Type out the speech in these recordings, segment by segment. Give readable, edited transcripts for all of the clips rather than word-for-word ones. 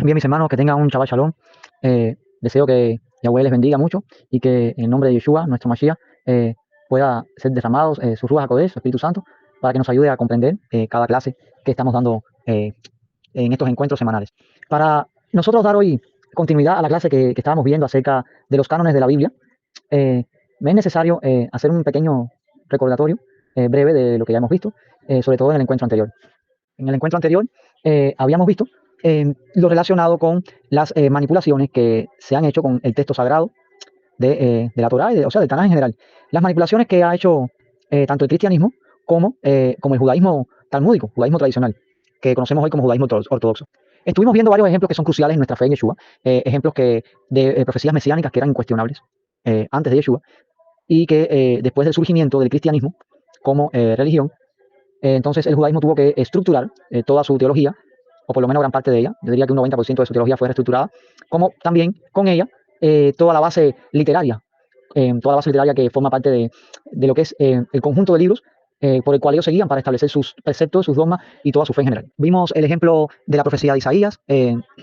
Bien, mis hermanos, que tengan un Shabbat Shalom. Deseo que Yahweh les bendiga mucho y que en el nombre de Yeshua, nuestro Mashiach, pueda ser derramados su Ruach HaKodesh, su Espíritu Santo, para que nos ayude a comprender cada clase que estamos dando en estos encuentros semanales. Para nosotros dar hoy continuidad a la clase que estábamos viendo acerca de los cánones de la Biblia, me es necesario hacer un pequeño recordatorio breve de lo que ya hemos visto, sobre todo en el encuentro anterior. En el encuentro anterior habíamos visto lo relacionado con las manipulaciones que se han hecho con el texto sagrado de la Torá, o sea, del Tanaj en general. Las manipulaciones que ha hecho tanto el cristianismo como el judaísmo talmúdico, judaísmo tradicional, que conocemos hoy como judaísmo ortodoxo. Estuvimos viendo varios ejemplos que son cruciales en nuestra fe en Yeshua, ejemplos de profecías mesiánicas que eran incuestionables antes de Yeshua, y que después del surgimiento del cristianismo como religión, entonces el judaísmo tuvo que estructurar toda su teología, o por lo menos gran parte de ella. Yo diría que un 90% de su teología fue reestructurada, como también con ella toda la base literaria que forma parte de lo que es el conjunto de libros por el cual ellos seguían para establecer sus preceptos, sus dogmas y toda su fe en general. Vimos el ejemplo de la profecía de Isaías,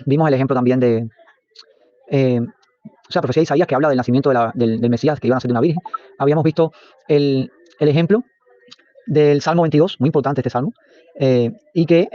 vimos el ejemplo también de... o sea, profecía de Isaías que habla del nacimiento del Mesías, que iban a ser de una virgen. Habíamos visto el ejemplo del Salmo 22, muy importante este salmo, y que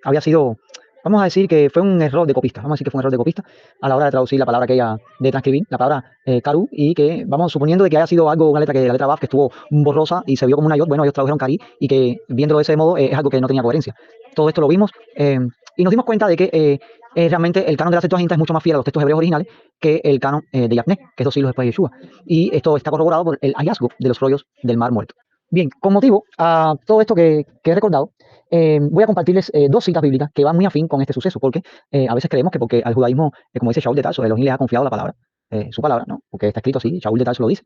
había sido, vamos a decir que fue un error de copista, vamos a decir que fue un error de copista a la hora de traducir la palabra aquella, de transcribir la palabra Karu, y que vamos suponiendo de que haya sido algo, una letra que la letra Baf que estuvo borrosa y se vio como una yod, bueno, ellos tradujeron Kari, y que viéndolo de ese modo es algo que no tenía coherencia. Todo esto lo vimos y nos dimos cuenta de que realmente el canon de la Septuaginta es mucho más fiel a los textos hebreos originales que el canon de Yavne, que es 2 siglos después de Yeshua, y esto está corroborado por el hallazgo de los rollos del Mar Muerto. Bien, con motivo a todo esto que he recordado, voy a compartirles 2 citas bíblicas que van muy afín con este suceso, porque a veces creemos que porque al judaísmo, como dice Shaul de Tarso, Elohim les ha confiado la palabra, su palabra, ¿no? Porque está escrito así, Shaul de Tarso lo dice.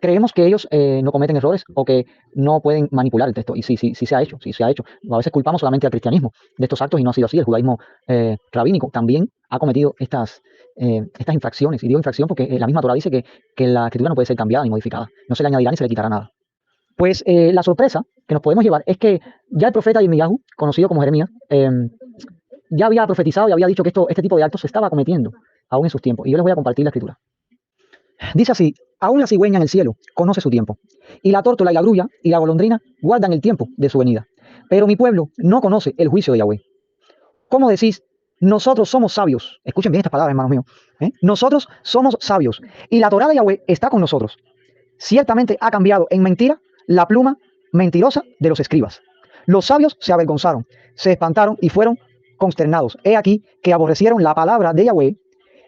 Creemos que ellos no cometen errores o que no pueden manipular el texto, y sí se ha hecho, sí se ha hecho. A veces culpamos solamente al cristianismo de estos actos y no ha sido así. El judaísmo rabínico también ha cometido estas infracciones, y digo infracción porque la misma Torah dice que la escritura no puede ser cambiada ni modificada, no se le añadirá ni se le quitará nada. Pues la sorpresa que nos podemos llevar es que ya el profeta Yirmiyahu, conocido como Jeremías, ya había profetizado y había dicho que este tipo de actos se estaba cometiendo aún en sus tiempos, y yo les voy a compartir la escritura. Dice así: aún la cigüeña en el cielo conoce su tiempo, y la tórtola y la grulla y la golondrina guardan el tiempo de su venida. Pero mi pueblo no conoce el juicio de Yahweh. ¿Cómo decís? Nosotros somos sabios. Escuchen bien estas palabras, hermanos míos. Nosotros somos sabios, y la Torá de Yahweh está con nosotros. Ciertamente ha cambiado en mentira la pluma mentirosa de los escribas. Los sabios se avergonzaron, se espantaron y fueron consternados. He aquí que aborrecieron la palabra de Yahweh.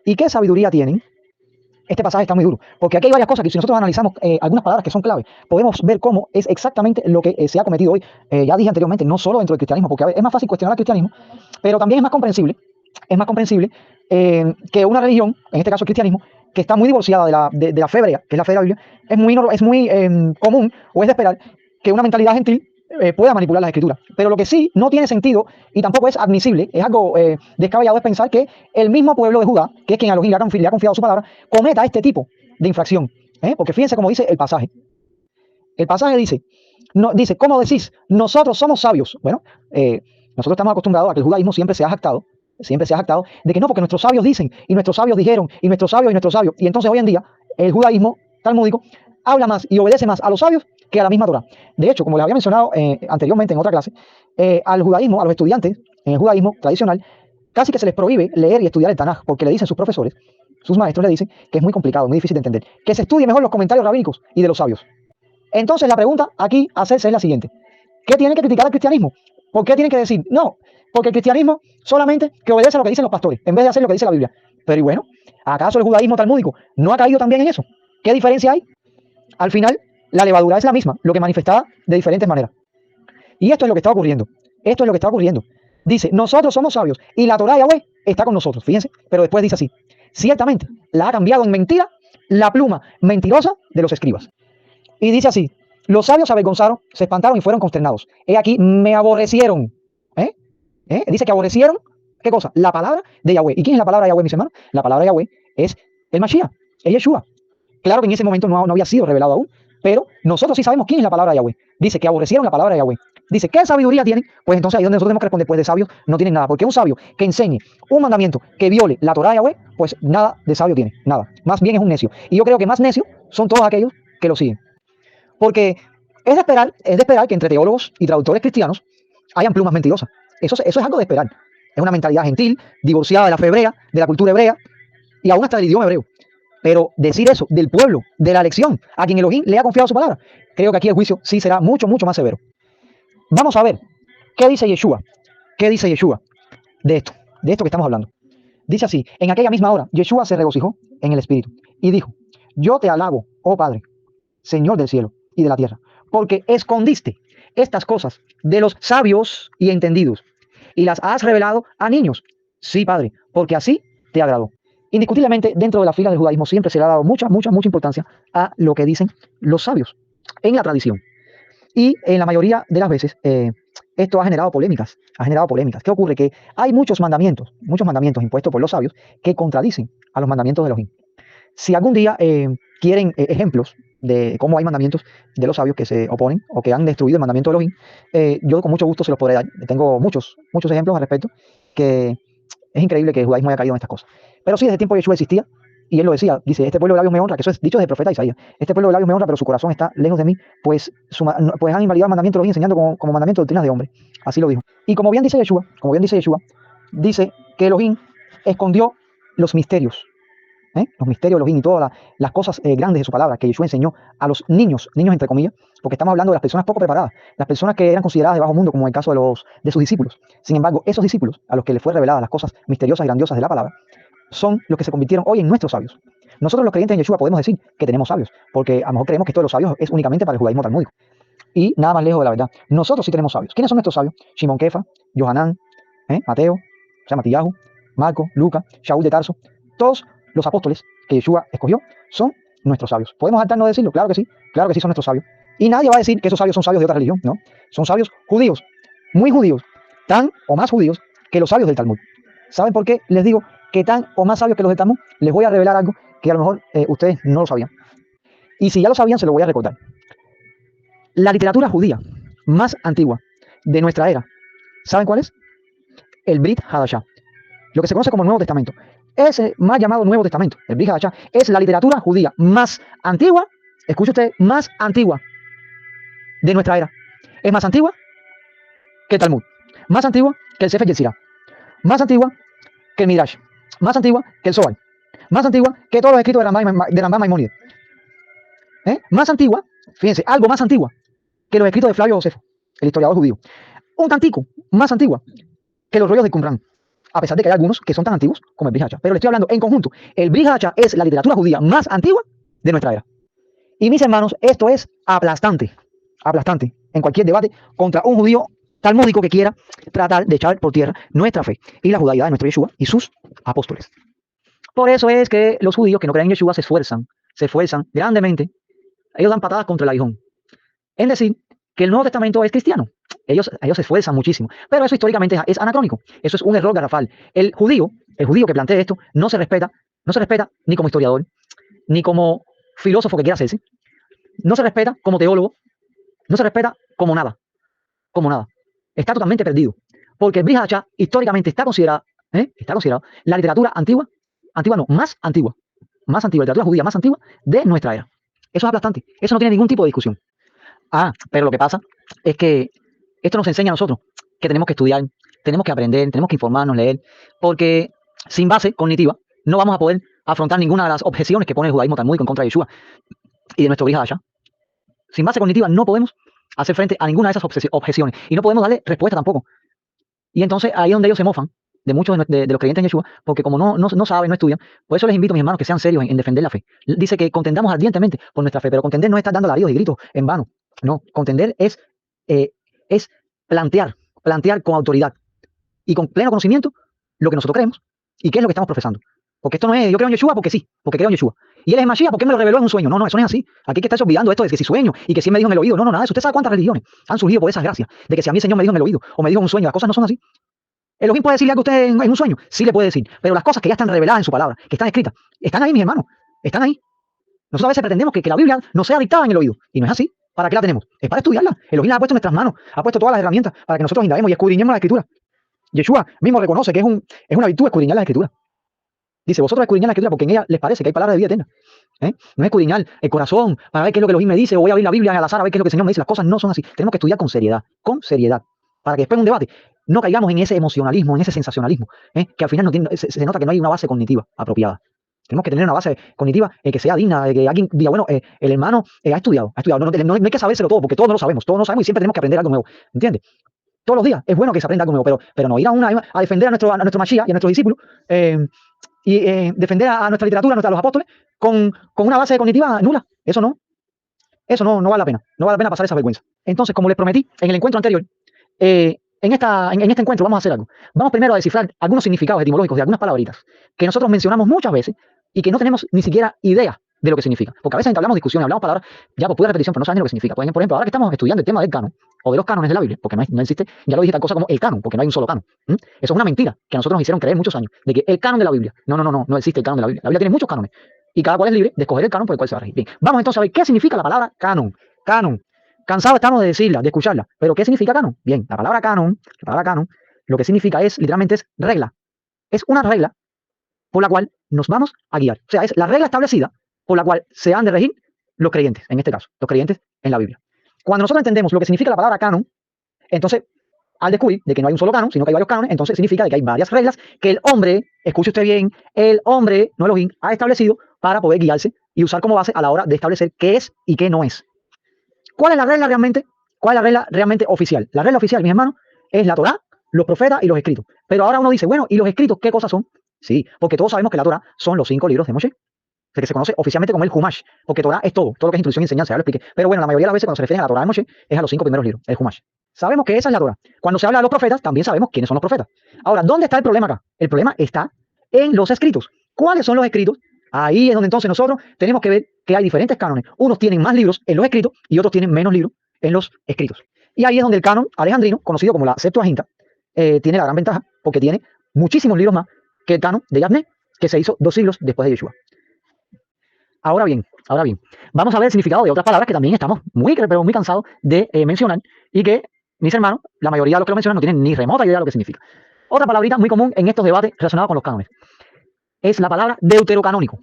¿Y qué sabiduría tienen? Este pasaje está muy duro, porque aquí hay varias cosas que si nosotros analizamos algunas palabras que son clave, podemos ver cómo es exactamente lo que se ha cometido hoy. Ya dije anteriormente, no solo dentro del cristianismo, porque a ver, es más fácil cuestionar al cristianismo, pero también es más comprensible que una religión, en este caso el cristianismo, que está muy divorciada de la fe hebrea, que es la fe de la Biblia, es muy común, o es de esperar, que una mentalidad gentil pueda manipular las escrituras. Pero lo que sí no tiene sentido y tampoco es admisible, es algo descabellado, es pensar que el mismo pueblo de Judá, que es quien a Elohim le ha confiado su palabra, cometa este tipo de infracción. Porque fíjense cómo dice el pasaje. El pasaje dice, ¿cómo decís? Nosotros somos sabios. Bueno, nosotros estamos acostumbrados a que el judaísmo siempre se ha jactado de que no, porque nuestros sabios dicen, y nuestros sabios dijeron, y nuestros sabios, y nuestros sabios. Y entonces hoy en día, el judaísmo talmúdico habla más y obedece más a los sabios que a la misma Torah. De hecho, como les había mencionado anteriormente en otra clase, al judaísmo, a los estudiantes en el judaísmo tradicional, casi que se les prohíbe leer y estudiar el Tanaj, porque le dicen sus profesores, sus maestros le dicen que es muy complicado, muy difícil de entender, que se estudie mejor los comentarios rabínicos y de los sabios. Entonces la pregunta aquí a hacerse es la siguiente: ¿qué tienen que criticar al cristianismo? ¿Por qué tienen que decir no? Porque el cristianismo solamente que obedece a lo que dicen los pastores, en vez de hacer lo que dice la Biblia. Pero y bueno, ¿acaso el judaísmo talmúdico no ha caído también en eso? ¿Qué diferencia hay? Al final, la levadura es la misma, lo que manifestaba de diferentes maneras. Y esto es lo que está ocurriendo. Esto es lo que está ocurriendo. Dice, nosotros somos sabios y la Torá de Yahweh está con nosotros. Fíjense, pero después dice así: ciertamente la ha cambiado en mentira la pluma mentirosa de los escribas. Y dice así: los sabios se avergonzaron, se espantaron y fueron consternados. He aquí, me aborrecieron. Dice que aborrecieron, ¿qué cosa? La palabra de Yahweh. ¿Y quién es la palabra de Yahweh, mis hermanos? La palabra de Yahweh es el Mashiach, es Yeshua. Claro que en ese momento no había sido revelado aún, pero nosotros sí sabemos quién es la palabra de Yahweh. Dice que aborrecieron la palabra de Yahweh. dice, ¿qué sabiduría tienen? Pues entonces ahí es donde nosotros tenemos que responder, pues de sabios no tienen nada, porque un sabio que enseñe un mandamiento que viole la Torá de Yahweh, pues nada de sabio tiene, nada. Más bien es un necio. Y yo creo que más necios son todos aquellos que lo siguen. Porque es de esperar que entre teólogos y traductores cristianos hayan plumas mentirosas. Eso es algo de esperar. Es una mentalidad gentil, divorciada de la fe hebrea, de la cultura hebrea y aún hasta del idioma hebreo. Pero decir eso del pueblo, de la elección, a quien Elohim le ha confiado su palabra, creo que aquí el juicio sí será mucho, mucho más severo. Vamos a ver, ¿qué dice Yeshua? ¿Qué dice Yeshua de esto que estamos hablando? Dice así, en aquella misma hora, Yeshua se regocijó en el Espíritu y dijo, yo te alabo, oh Padre, Señor del cielo y de la tierra, porque escondiste estas cosas de los sabios y entendidos y las has revelado a niños. Sí, Padre, porque así te agradó. Indiscutiblemente, dentro de la fila del judaísmo siempre se le ha dado mucha, mucha, mucha importancia a lo que dicen los sabios en la tradición. Y en la mayoría de las veces, esto ha generado polémicas, ha generado polémicas. ¿Qué ocurre? Que hay muchos mandamientos impuestos por los sabios que contradicen a los mandamientos de Elohim. Si algún día quieren ejemplos de cómo hay mandamientos de los sabios que se oponen o que han destruido el mandamiento de Elohim, yo con mucho gusto se los podré dar. Tengo muchos, muchos ejemplos al respecto, que es increíble que el judaísmo haya caído en estas cosas. Pero sí, desde el tiempo de Yeshua existía, y él lo decía, dice, este pueblo de labios me honra, que eso es dicho desde el profeta Isaías, este pueblo de labios me honra, pero su corazón está lejos de mí, pues, pues han invalidado el mandamiento de Elohim enseñando como mandamiento de doctrinas de hombre. Así lo dijo. Y como bien dice Yeshua, dice que Elohim escondió los misterios. Los misterios de Elohim y todas las cosas grandes de su palabra que Yeshua enseñó a los niños entre comillas, porque estamos hablando de las personas poco preparadas, las personas que eran consideradas de bajo mundo, como en el caso de sus discípulos. Sin embargo, esos discípulos a los que les fue reveladas las cosas misteriosas y grandiosas de la palabra, son los que se convirtieron hoy en nuestros sabios. Nosotros los creyentes en Yeshua podemos decir que tenemos sabios, porque a lo mejor creemos que esto de los sabios es únicamente para el judaísmo talmúdico. Y nada más lejos de la verdad. Nosotros sí tenemos sabios. ¿Quiénes son nuestros sabios? Shimon Kefa, Yohanan, Mateo, o sea, Matillahu, Marco, Lucas, Shaul de Tarso, todos los apóstoles que Yeshua escogió son nuestros sabios. ¿Podemos hartarnos de decirlo? Claro que sí son nuestros sabios. Y nadie va a decir que esos sabios son sabios de otra religión, ¿no? Son sabios judíos, muy judíos, tan o más judíos que los sabios del Talmud. ¿Saben por qué les digo que tan o más sabios que los del Talmud? Les voy a revelar algo que a lo mejor ustedes no lo sabían. Y si ya lo sabían, se lo voy a recordar. La literatura judía más antigua de nuestra era, ¿saben cuál es? El Brit Hadashah, lo que se conoce como el Nuevo Testamento. Ese más llamado Nuevo Testamento, el Brit Hadashah, es la literatura judía más antigua, escuche usted, más antigua de nuestra era. Es más antigua que el Talmud, más antigua que el Sefer Yetzirah, más antigua que el Midrash, más antigua que el Zohar, más antigua que todos los escritos de Rambam Maimónides. Más antigua, fíjense, algo más antigua que los escritos de Flavio Josefo, el historiador judío. Un tantico más antigua que los rollos de Qumran, a pesar de que hay algunos que son tan antiguos como el Brit Hadashah. Pero le estoy hablando en conjunto. El Brit Hadashah es la literatura judía más antigua de nuestra era. Y mis hermanos, esto es aplastante, aplastante en cualquier debate contra un judío talmúdico que quiera tratar de echar por tierra nuestra fe y la judaidad de nuestro Yeshua y sus apóstoles. Por eso es que los judíos que no creen en Yeshua se esfuerzan grandemente. Ellos dan patadas contra el aguijón. Es decir, que el Nuevo Testamento es cristiano. Ellos se esfuerzan muchísimo. Pero eso históricamente es anacrónico. Eso es un error garrafal. El judío que plantea esto no se respeta ni como historiador, ni como filósofo que quiera hacerse. No se respeta como teólogo. No se respeta como nada. Como nada. Está totalmente perdido. Porque el Brit Hadashah históricamente está considerado la literatura más antigua, la literatura judía más antigua de nuestra era. Eso es aplastante. Eso no tiene ningún tipo de discusión. Pero lo que pasa es que esto nos enseña a nosotros que tenemos que estudiar, tenemos que aprender, tenemos que informarnos, leer, porque sin base cognitiva no vamos a poder afrontar ninguna de las objeciones que pone el judaísmo talmúdico en contra de Yeshua y de nuestro Brit Hadashah. Sin base cognitiva no podemos hacer frente a ninguna de esas objeciones y no podemos darle respuesta tampoco. Y entonces ahí es donde ellos se mofan de muchos de los creyentes en Yeshua, porque como no saben, no estudian. Por eso les invito, mis hermanos, que sean serios en defender la fe. Dice que contendamos ardientemente por nuestra fe, pero contender no es estar dando alaridos y gritos en vano. No, contender es plantear con autoridad y con pleno conocimiento lo que nosotros creemos y qué es lo que estamos profesando. Porque esto no es, yo creo en Yeshua porque sí, porque creo en Yeshua. Y él es Mashiach porque me lo reveló en un sueño. No, eso no es así. Aquí hay que estarse olvidando esto de que si sueño y que si me dijo en el oído. No, nada de eso. Usted sabe cuántas religiones han surgido por esas gracias de que si a mí el Señor me dijo en el oído o me dijo en un sueño. Las cosas no son así. ¿Elohim puede decirle algo a usted en un sueño? Sí le puede decir. Pero las cosas que ya están reveladas en su palabra, que están escritas, están ahí, mis hermanos. Están ahí. Nosotros a veces pretendemos que la Biblia no sea dictada en el oído. Y no es así. ¿Para qué la tenemos? Es para estudiarla. Elohim la ha puesto en nuestras manos, ha puesto todas las herramientas para que nosotros indaguemos y escudriñemos la Escritura. Yeshua mismo reconoce que es una virtud escudriñar la Escritura. Dice, vosotros escudriñad la Escritura porque en ella les parece que hay palabra de vida eterna. No es escudriñar el corazón para ver qué es lo que Elohim me dice, o voy a abrir la Biblia al azar a ver qué es lo que el Señor me dice. Las cosas no son así. Tenemos que estudiar con seriedad, para que después de un debate no caigamos en ese emocionalismo, en ese sensacionalismo, que al final se nota que no hay una base cognitiva apropiada. Tenemos que tener una base cognitiva que sea digna, de que alguien diga, bueno, el hermano ha estudiado. No hay que sabérselo todo, porque todos no lo sabemos y siempre tenemos que aprender algo nuevo, ¿entiendes? Todos los días es bueno que se aprenda algo nuevo, pero no ir a defender a nuestro Mashiach y a nuestros discípulos, y defender a nuestra literatura, a los apóstoles, con una base cognitiva nula. Eso no vale la pena. No vale la pena pasar esa vergüenza. Entonces, como les prometí en el encuentro anterior, en este encuentro vamos a hacer algo. Vamos primero a descifrar algunos significados etimológicos de algunas palabritas que nosotros mencionamos muchas veces y que no tenemos ni siquiera idea de lo que significa. Porque a veces hablamos discusiones, hablamos palabras, ya por pura repetición, pero no saben ni lo que significa. Por ejemplo, ahora que estamos estudiando el tema del canon, o de los cánones de la Biblia, porque no existe, ya lo dije, tal cosa como el canon, porque no hay un solo canon. Eso es una mentira que a nosotros nos hicieron creer muchos años, de que el canon de la Biblia, no existe el canon de la Biblia. La Biblia tiene muchos cánones, y cada cual es libre de escoger el canon por el cual se va a regir. Bien, vamos entonces a ver qué significa la palabra canon. Canon. Cansado estamos de decirla, de escucharla, pero ¿qué significa canon? Bien, la palabra canon, lo que significa literalmente es regla. Es una regla por la cual nos vamos a guiar. O sea, es la regla establecida por la cual se han de regir los creyentes, en este caso, los creyentes en la Biblia. Cuando nosotros entendemos lo que significa la palabra canon, entonces, al descubrir de que no hay un solo canon, sino que hay varios cánones, entonces significa de que hay varias reglas que el hombre, escuche usted bien, el hombre, no Elohim, ha establecido para poder guiarse y usar como base a la hora de establecer qué es y qué no es. ¿Cuál es la regla realmente? ¿Cuál es la regla realmente oficial? La regla oficial, mis hermanos, es la Torá, los profetas y los escritos. Pero ahora uno dice, bueno, ¿y los escritos qué cosas son? Sí, porque todos sabemos que la Torá son los 5 libros de Moshe, que se conoce oficialmente como el Humash, porque Torá es todo lo que es instrucción y enseñanza, ya lo expliqué. Pero bueno, la mayoría de las veces cuando se refieren a la Torá de Moshe es a los 5 primeros libros, el Humash. Sabemos que esa es la Torá. Cuando se habla de los profetas, también sabemos quiénes son los profetas. Ahora, ¿dónde está el problema acá? El problema está en los escritos. ¿Cuáles son los escritos? Ahí es donde entonces nosotros tenemos que ver que hay diferentes cánones. Unos tienen más libros en los escritos y otros tienen menos libros en los escritos. Y ahí es donde el canon alejandrino, conocido como la Septuaginta, tiene la gran ventaja, porque tiene muchísimos libros más que el canon de Yavne, que se hizo 2 siglos después de Yeshua. Ahora bien, vamos a ver el significado de otras palabras que también estamos muy cansados de mencionar y que, mis hermanos, la mayoría de los que lo mencionan no tienen ni remota idea de lo que significa. Otra palabrita muy común en estos debates relacionados con los cánones es la palabra deuterocanónico.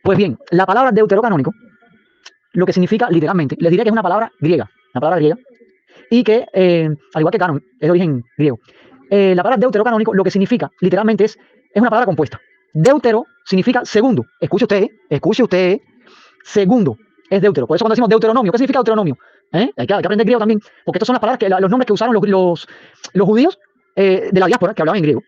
Pues bien, la palabra deuterocanónico, lo que significa literalmente, les diré que es una palabra griega, y que, al igual que canon, es de origen griego. La palabra deuterocanónico lo que significa literalmente es una palabra compuesta. Deutero significa segundo. Escuche usted, segundo es deutero. Por eso cuando decimos deuteronomio, ¿qué significa deuteronomio? Hay que aprender griego también, porque estas son las palabras los nombres que usaron los judíos de la diáspora que hablaban en griego.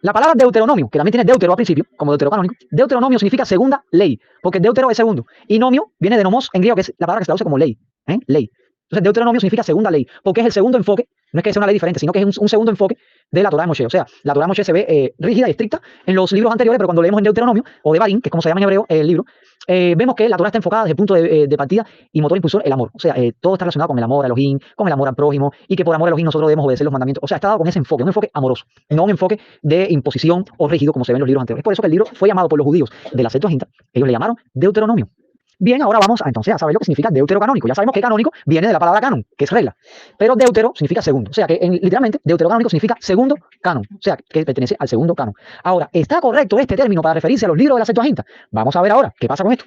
La palabra deuteronomio, que también tiene deutero al principio, como deuterocanónico, deuteronomio significa segunda ley, porque deutero es segundo, y nomio viene de nomos en griego, que es la palabra que se traduce como ley, ley. Entonces deuteronomio significa segunda ley, porque es el segundo enfoque, no es que sea una ley diferente, sino que es un segundo enfoque de la Torá de Moshe. O sea, la Torá de Moshe se ve rígida y estricta en los libros anteriores, pero cuando leemos en Deuteronomio, o de Barín, que es como se llama en hebreo el libro, vemos que la Torá está enfocada desde el punto de partida y motor impulsor, el amor. O sea, todo está relacionado con el amor a Elohim, con el amor al prójimo, y que por amor a Elohim nosotros debemos obedecer los mandamientos. O sea, está dado con ese enfoque, un enfoque amoroso, no un enfoque de imposición o rígido como se ve en los libros anteriores. Es por eso que el libro fue llamado por los judíos de la Septuaginta, ellos le llamaron Deuteronomio. Bien, ahora vamos entonces a saber lo que significa deuterocanónico. Ya sabemos que canónico viene de la palabra canon, que es regla. Pero deutero significa segundo. O sea que literalmente deuterocanónico significa segundo canon. O sea, que pertenece al segundo canon. Ahora, ¿está correcto este término para referirse a los libros de la Septuaginta? Vamos a ver ahora qué pasa con esto.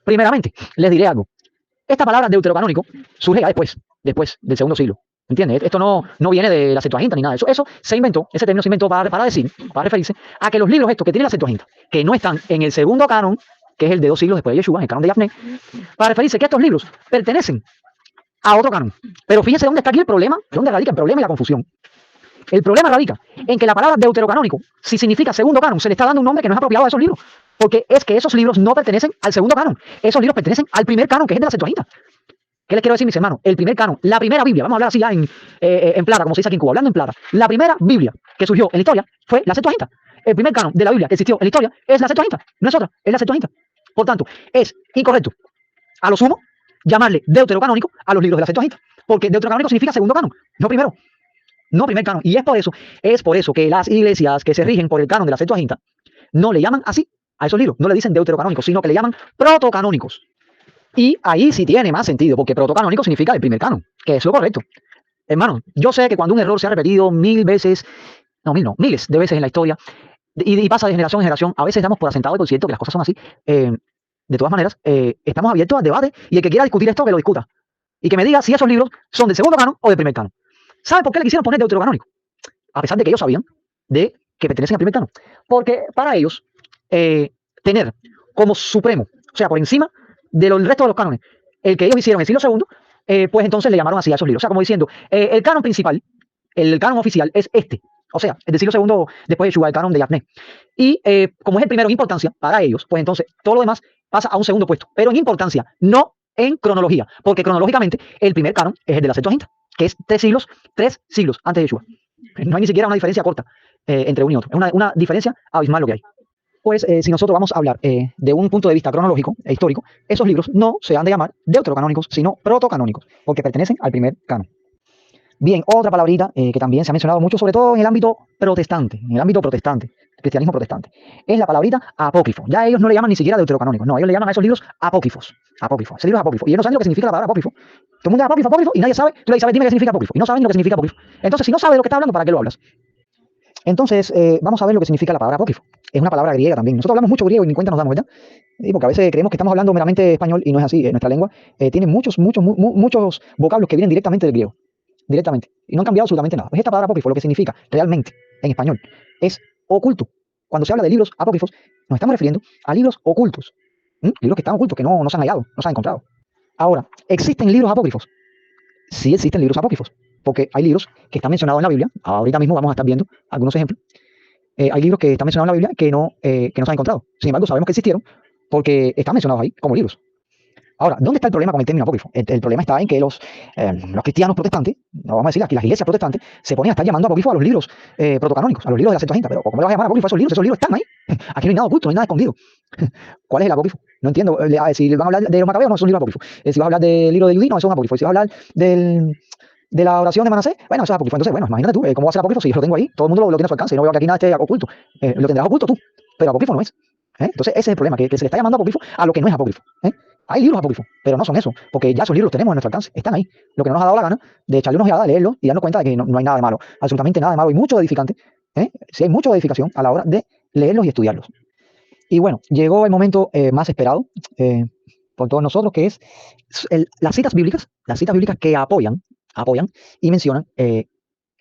Primeramente, les diré algo. Esta palabra deuterocanónico surge ya después del segundo siglo. ¿Entiendes? Esto no viene de la Septuaginta ni nada de eso. Ese término se inventó para referirse a que los libros estos que tiene la Septuaginta, que no están en el segundo canon, que es el de 2 siglos después de Yeshua, el canon de Yavne, para referirse que estos libros pertenecen a otro canon. Pero fíjense dónde está aquí el problema, dónde radica el problema y la confusión. El problema radica en que la palabra deuterocanónico, si significa segundo canon, se le está dando un nombre que no es apropiado a esos libros, porque es que esos libros no pertenecen al segundo canon, esos libros pertenecen al primer canon, que es el de la Septuaginta. ¿Qué les quiero decir, mis hermanos? El primer canon, la primera Biblia, vamos a hablar así ya en plata, como se dice aquí en Cuba, hablando en plata. La primera Biblia que surgió en la historia fue la Septuaginta. El primer canon de la Biblia que existió en la historia es la Septuaginta, no es otra, es la Septuaginta. Por tanto, es incorrecto, a lo sumo, llamarle deuterocanónico a los libros de la Septuaginta, porque deuterocanónico significa segundo canon, no primero, no primer canon. Y es por eso que las iglesias que se rigen por el canon de la Septuaginta no le llaman así a esos libros, no le dicen deuterocanónicos, sino que le llaman protocanónicos. Y ahí sí tiene más sentido, porque protocanónico significa el primer canon, que es lo correcto. Hermano, yo sé que cuando un error se ha repetido mil veces, no, mil no, miles de veces en la historia, y pasa de generación en generación, a veces damos por asentado y por cierto que las cosas son así. De todas maneras, estamos abiertos al debate y el que quiera discutir esto, que lo discuta. Y que me diga si esos libros son del segundo canon o del primer canon. ¿Sabe por qué le quisieron poner deuterocanónico? A pesar de que ellos sabían de que pertenecen al primer canon. Porque para ellos, tener como supremo, o sea, por encima del resto de los cánones, el que ellos hicieron en el siglo segundo, pues entonces le llamaron así a esos libros. O sea, como diciendo, el canon principal, el canon oficial es este. O sea, el del siglo segundo después de Yeshua, el canon de Yavne. Y como es el primero en importancia para ellos, pues entonces todo lo demás pasa a un segundo puesto. Pero en importancia, no en cronología. Porque cronológicamente el primer canon es el de la Septuaginta, que es 3 siglos antes de Yeshua. No hay ni siquiera una diferencia corta entre uno y otro. Es una diferencia abismal lo que hay. Pues si nosotros vamos a hablar de un punto de vista cronológico e histórico, esos libros no se han de llamar deuterocanónicos, sino protocanónicos, porque pertenecen al primer canon. Bien, otra palabrita que también se ha mencionado mucho, sobre todo en el ámbito protestante, cristianismo protestante, es la palabrita apócrifo. Ya ellos no le llaman ni siquiera deuterocanónicos, no, ellos le llaman a esos libros apócrifos, ese libro es apócrifo, y ellos no saben lo que significa la palabra apócrifo. Todo el mundo es apócrifo, y nadie sabe, tú le dices, dime qué significa apócrifo, y no saben lo que significa apócrifo. Entonces, si no sabes lo que está hablando, ¿para qué lo hablas? Entonces, vamos a ver lo que significa la palabra apócrifo. Es una palabra griega también. Nosotros hablamos mucho griego y ni cuenta nos damos, ¿verdad? Porque a veces creemos que estamos hablando meramente español y no es así. Nuestra lengua tiene muchos vocablos que vienen directamente del griego. Directamente. Y no han cambiado absolutamente nada. Pues esta palabra apócrifo lo que significa realmente en español es oculto. Cuando se habla de libros apócrifos, nos estamos refiriendo a libros ocultos. Libros que están ocultos, que no se han hallado, no se han encontrado. Ahora, ¿existen libros apócrifos? Sí existen libros apócrifos, porque hay libros que están mencionados en la Biblia. Ahorita mismo vamos a estar viendo algunos ejemplos. Hay libros que están mencionados en la Biblia que no se han encontrado. Sin embargo, sabemos que existieron porque están mencionados ahí como libros. Ahora, ¿dónde está el problema con el término apócrifo? El problema está en que los cristianos protestantes, no vamos a decir aquí las iglesias protestantes, se ponen a estar llamando apócrifo a los libros protocanónicos, a los libros de la Septuaginta. Pero ¿cómo le vas a llamar apócrifo a esos libros? Esos libros están ahí. Aquí no hay nada oculto, no hay nada escondido. ¿Cuál es el apócrifo? No entiendo. Si van a hablar de los macabeos, no es un libro apócrifo. Si vas a hablar del libro de Judí, no es un apócrifo. Si vas a hablar de la oración de Manasés, bueno, eso es apócrifo. Entonces, bueno, imagínate tú, ¿cómo va a ser apócrifo si yo lo tengo ahí? Todo el mundo lo tiene a su alcance. No veo que aquí nada esté oculto. Lo tendrás oculto tú, pero apócrifo no es. Entonces, ese es el problema, que se le está llamando apócrifo a lo que no es apócrifo. Hay libros apócrifos, pero no son eso, porque ya esos libros los tenemos en nuestro alcance, están ahí. Lo que no nos ha dado la gana de echarle una ojeada, leerlos y darnos cuenta de que no hay nada de malo, absolutamente nada de malo, y mucho de edificante. Sí hay mucho de edificación a la hora de leerlos y estudiarlos. Y bueno, llegó el momento más esperado por todos nosotros, que es las citas bíblicas que apoyan y mencionan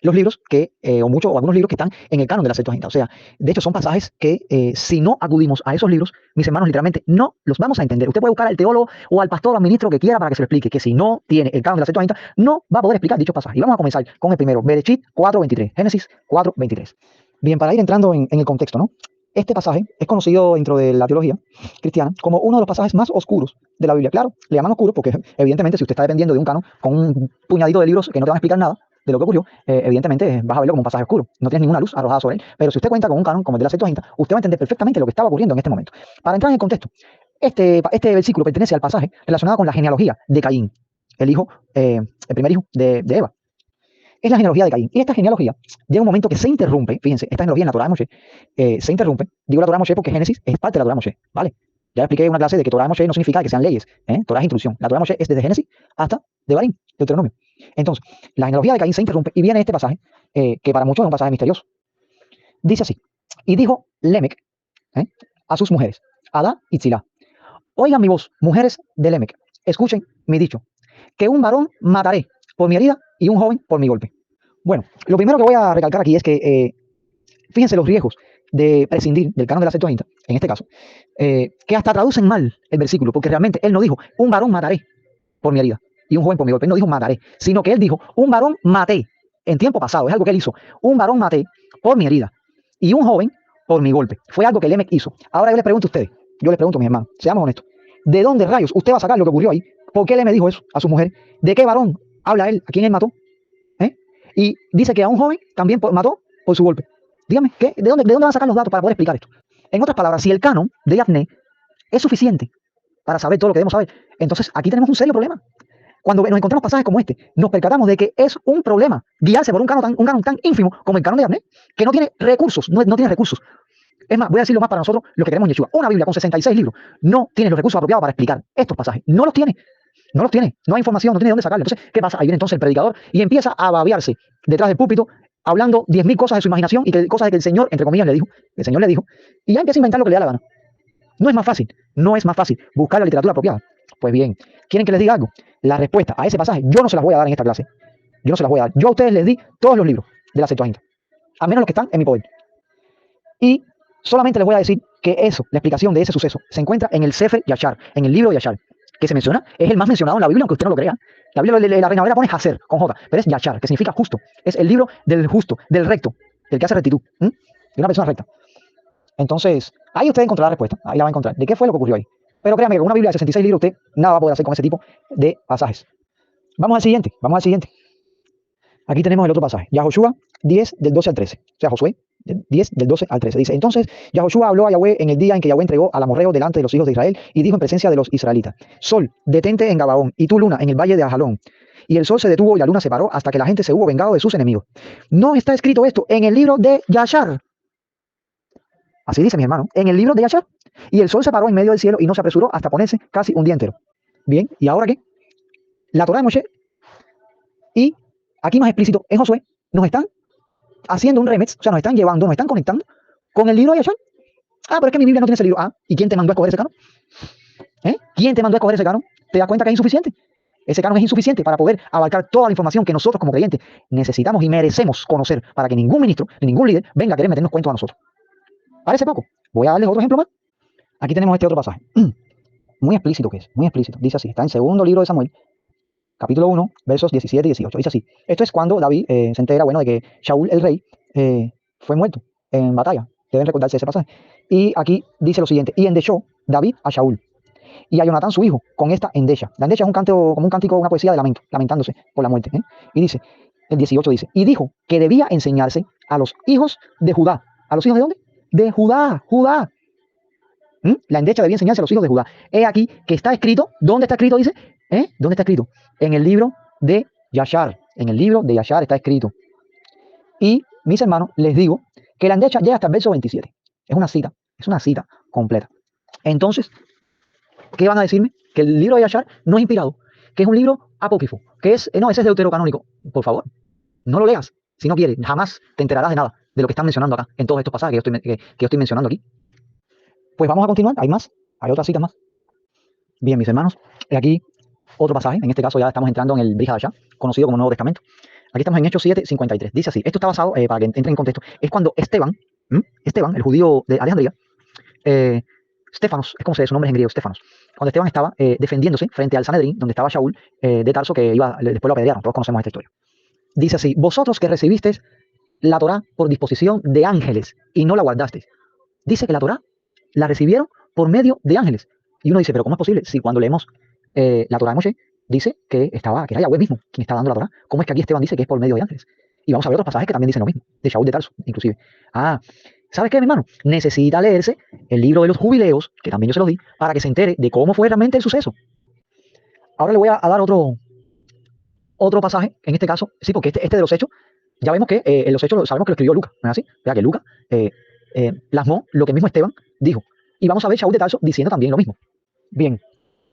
los libros o algunos libros que están en el canon de la Septuaginta. O sea, de hecho son pasajes que si no acudimos a esos libros, mis hermanos, literalmente no los vamos a entender. Usted puede buscar al teólogo o al pastor o al ministro que quiera para que se lo explique, que si no tiene el canon de la Septuaginta, no va a poder explicar dichos pasajes. Y vamos a comenzar con el primero, Bereshit 4.23, Génesis 4.23. Bien, para ir entrando en el contexto, ¿no? Este pasaje es conocido dentro de la teología cristiana como uno de los pasajes más oscuros de la Biblia. Claro, le llaman oscuro porque evidentemente si usted está dependiendo de un canon con un puñadito de libros que no te van a explicar nada de lo que ocurrió, evidentemente vas a verlo como un pasaje oscuro. No tienes ninguna luz arrojada sobre él. Pero si usted cuenta con un canon como el de la Septuaginta, usted va a entender perfectamente lo que estaba ocurriendo en este momento. Para entrar en el contexto, este versículo pertenece al pasaje relacionado con la genealogía de Caín, el primer hijo de Eva. Es la genealogía de Caín. Y esta genealogía llega un momento que se interrumpe. Fíjense, esta genealogía en la Torá de Moshe se interrumpe. Digo la Torá de Moshe porque Génesis es parte de la Torá de Moshe, ¿vale? Ya expliqué en una clase de que Torá de Moshe no significa que sean leyes, Torá es instrucción. La Torá de Moshe es desde Génesis hasta Devarim, Deuteronomio. Entonces, la genealogía de Caín se interrumpe y viene este pasaje, que para muchos es un pasaje misterioso. Dice así: y dijo Lemec a sus mujeres, Adá y Tzilá: oigan mi voz, mujeres de Lemec, escuchen mi dicho, que un varón mataré por mi herida y un joven por mi golpe. Bueno, lo primero que voy a recalcar aquí es que, fíjense los riesgos de prescindir del canon de la Septuaginta, en este caso, que hasta traducen mal el versículo, porque realmente él no dijo, un varón mataré por mi herida y un joven por mi golpe. Él no dijo mataré, sino que él dijo, un varón maté, en tiempo pasado, es algo que él hizo, un varón maté por mi herida y un joven por mi golpe. Fue algo que Lemec hizo. Ahora yo les pregunto a ustedes, mis hermanos, seamos honestos, ¿de dónde rayos usted va a sacar lo que ocurrió ahí? ¿Por qué Lemec dijo eso a su mujer? ¿De qué varón habla él? ¿A quién él mató? Y dice que a un joven también mató por su golpe. Dígame, ¿de dónde van a sacar los datos para poder explicar esto? En otras palabras, si el canon de Yavne es suficiente para saber todo lo que debemos saber, entonces aquí tenemos un serio problema. Cuando nos encontramos pasajes como este, nos percatamos de que es un problema guiarse por un canon tan ínfimo como el canon de Yavne, que no tiene recursos, no tiene recursos. Es más, voy a decirlo más para nosotros, los que creemos en Yeshua. Una Biblia con 66 libros no tiene los recursos apropiados para explicar estos pasajes. No los tiene. No los tiene. No hay información, no tiene de dónde sacarla. Entonces, ¿qué pasa? Ahí viene entonces el predicador y empieza a babearse detrás del púlpito, hablando 10.000 cosas de su imaginación y cosas de que el Señor, entre comillas, le dijo. El Señor le dijo. Y ya empieza a inventar lo que le da la gana. No es más fácil. No es más fácil buscar la literatura apropiada. Pues bien, ¿quieren que les diga algo? La respuesta a ese pasaje yo no se las voy a dar en esta clase. Yo no se las voy a dar. Yo a ustedes les di todos los libros de la Septuaginta. A menos los que están en mi poder. Y solamente les voy a decir que eso, la explicación de ese suceso, se encuentra en el Sefer Yashar, en el libro de Yashar, que se menciona, es el más mencionado en la Biblia, aunque usted no lo crea. La Biblia de la Reina Valera pone Haser, con J, pero es Yashar, que significa justo. Es el libro del justo, del recto, del que hace rectitud, de una persona recta. Entonces, ahí usted encontrará la respuesta, ahí la va a encontrar, de qué fue lo que ocurrió ahí. Pero créame que con una Biblia de 66 libros usted nada va a poder hacer con ese tipo de pasajes. Vamos al siguiente, vamos al siguiente. Aquí tenemos el otro pasaje, Yahoshua 10 del 12 al 13, o sea, Josué 10 del 12 al 13. Dice, entonces Yahoshua habló a Yahweh en el día en que Yahweh entregó al amorreo delante de los hijos de Israel y dijo en presencia de los israelitas, Sol, detente en Gabaón y tú luna en el valle de Ajalón. Y el sol se detuvo y la luna se paró hasta que la gente se hubo vengado de sus enemigos. No está escrito esto en el libro de Yashar. Así dice mi hermano, en el libro de Yashar. Y el sol se paró en medio del cielo y no se apresuró hasta ponerse casi un día entero. Bien, ¿y ahora qué? La Torá de Moshe y aquí más explícito en Josué nos están haciendo un remix, o sea, nos están llevando, nos están conectando con el libro de Yashar. Ah, pero es que mi Biblia no tiene ese libro. Ah, ¿y quién te mandó a escoger ese canon? ¿Quién te mandó a escoger ese canon? ¿Te das cuenta que es insuficiente? Ese canon es insuficiente para poder abarcar toda la información que nosotros como creyentes necesitamos y merecemos conocer para que ningún ministro, ni ningún líder venga a querer meternos cuentos a nosotros. Parece poco. Voy a darles otro ejemplo más. Aquí tenemos este otro pasaje. Muy explícito que es, muy explícito. Dice así, está en segundo libro de Samuel, capítulo 1, versos 17 y 18. Dice así, esto es cuando David se entera, bueno, de que Shaul, el rey, fue muerto en batalla. Deben recordarse ese pasaje. Y aquí dice lo siguiente, y endechó David a Shaul y a Jonatán su hijo con esta endecha. La endecha es un canto, como un cántico, una poesía de lamento, lamentándose por la muerte. Y dice, el 18 dice, y dijo que debía enseñarse a los hijos de Judá. ¿A los hijos de dónde? De Judá, Judá. La endecha debía enseñarse a los hijos de Judá. He aquí que está escrito, ¿dónde está escrito? Dice, ¿dónde está escrito? En el libro de Yashar. En el libro de Yashar está escrito. Y, mis hermanos, les digo que la endecha llega hasta el verso 27. Es una cita completa. Entonces, ¿qué van a decirme? Que el libro de Yashar no es inspirado, que es un libro apócrifo, que es, no, ese es deuterocanónico. Por favor, no lo leas. Si no quieres, jamás te enterarás de nada de lo que están mencionando acá, en todos estos pasajes que yo estoy mencionando aquí. Pues vamos a continuar, hay más, hay otras citas más. Bien, mis hermanos, aquí otro pasaje, en este caso ya estamos entrando en el Brit Hadashah, conocido como Nuevo Testamento. Aquí estamos en Hechos 7, 53. Dice así, esto está basado, para que entre en contexto, es cuando Esteban, el judío de Alejandría, Stefanos, es como se dice su nombre en griego, Stefanos, cuando Esteban estaba defendiéndose frente al Sanedrín, donde estaba Shaul de Tarso, que después lo apedrearon, todos conocemos esta historia. Dice así, vosotros que recibisteis la Torá por disposición de ángeles y no la guardasteis. Dice que la Torá la recibieron por medio de ángeles. Y uno dice, pero ¿cómo es posible? Si cuando leemos la Torá de Moshe, dice que era Yahweh mismo quien estaba dando la Torá. ¿Cómo es que aquí Esteban dice que es por medio de ángeles? Y vamos a ver otros pasajes que también dicen lo mismo, de Shaul de Tarso, inclusive. ¿Sabes qué, mi hermano? Necesita leerse el libro de los jubileos, que también yo se lo di, para que se entere de cómo fue realmente el suceso. Ahora le voy a dar otro pasaje, en este caso, sí, porque este de los hechos, ya vemos que en los hechos sabemos que lo escribió Lucas, ¿no es así? O sea, que Lucas plasmó lo que mismo Esteban dijo. Y vamos a ver Shaul de Tarso diciendo también lo mismo. Bien,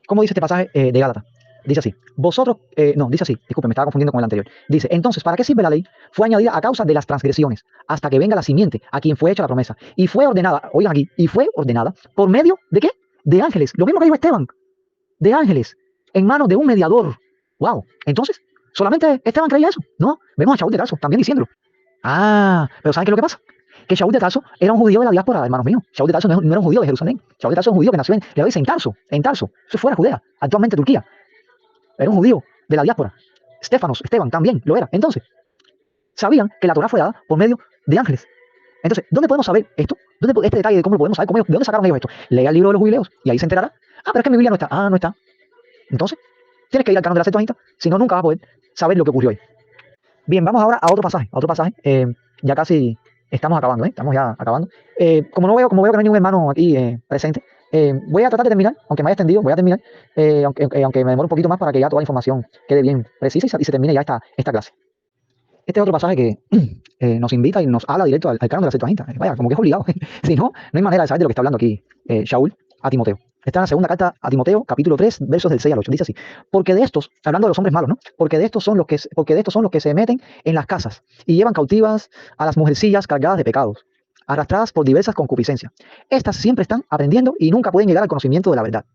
¿cómo dice este pasaje de Gálatas? Dice así, dice así, disculpe, me estaba confundiendo con el anterior. Dice, entonces, ¿para qué sirve la ley? Fue añadida a causa de las transgresiones, hasta que venga la simiente, a quien fue hecha la promesa. Y fue ordenada, oigan aquí, y fue ordenada por medio de ¿qué? De ángeles. Lo mismo que dijo Esteban, de ángeles, en manos de un mediador. Wow, entonces, ¿solamente Esteban creía eso? No, vemos a Shaul de Tarso también diciéndolo. Pero ¿saben qué es lo que pasa? Que Shaul de Tarso era un judío de la diáspora, hermanos míos. Shaul de Tarso no era un judío de Jerusalén. Shaul de Tarso es un judío que nació en Tarso. Eso es fuera Judea, actualmente Turquía. Era un judío de la diáspora. Esteban también lo era. Entonces, sabían que la Torá fue dada por medio de ángeles. Entonces, ¿dónde podemos saber esto? Este detalle de cómo lo podemos saber? ¿De dónde sacaron ellos esto? Lea el libro de los jubileos y ahí se enterará. Pero es que mi Biblia no está. No está. Entonces, tienes que ir al canon de la Septuaginta, si no, nunca vas a poder saber lo que ocurrió ahí. Bien, vamos ahora a otro pasaje. Ya casi estamos acabando, estamos ya acabando. Como veo que no hay ningún hermano aquí presente, voy a tratar de terminar, aunque me haya extendido, voy a terminar, aunque me demore un poquito más para que ya toda la información quede bien precisa y se termine ya esta clase. Este es otro pasaje que nos invita y nos habla directo al canon de la Septuaginta. Vaya, como que es obligado. Si no, no hay manera de saber de lo que está hablando aquí Shaul a Timoteo. Está en la segunda carta a Timoteo, capítulo 3, versos del 6 al 8. Dice así: porque de estos, hablando de los hombres malos, ¿no? Porque de estos son los que se meten en las casas y llevan cautivas a las mujercillas cargadas de pecados, arrastradas por diversas concupiscencias. Estas siempre están aprendiendo y nunca pueden llegar al conocimiento de la verdad.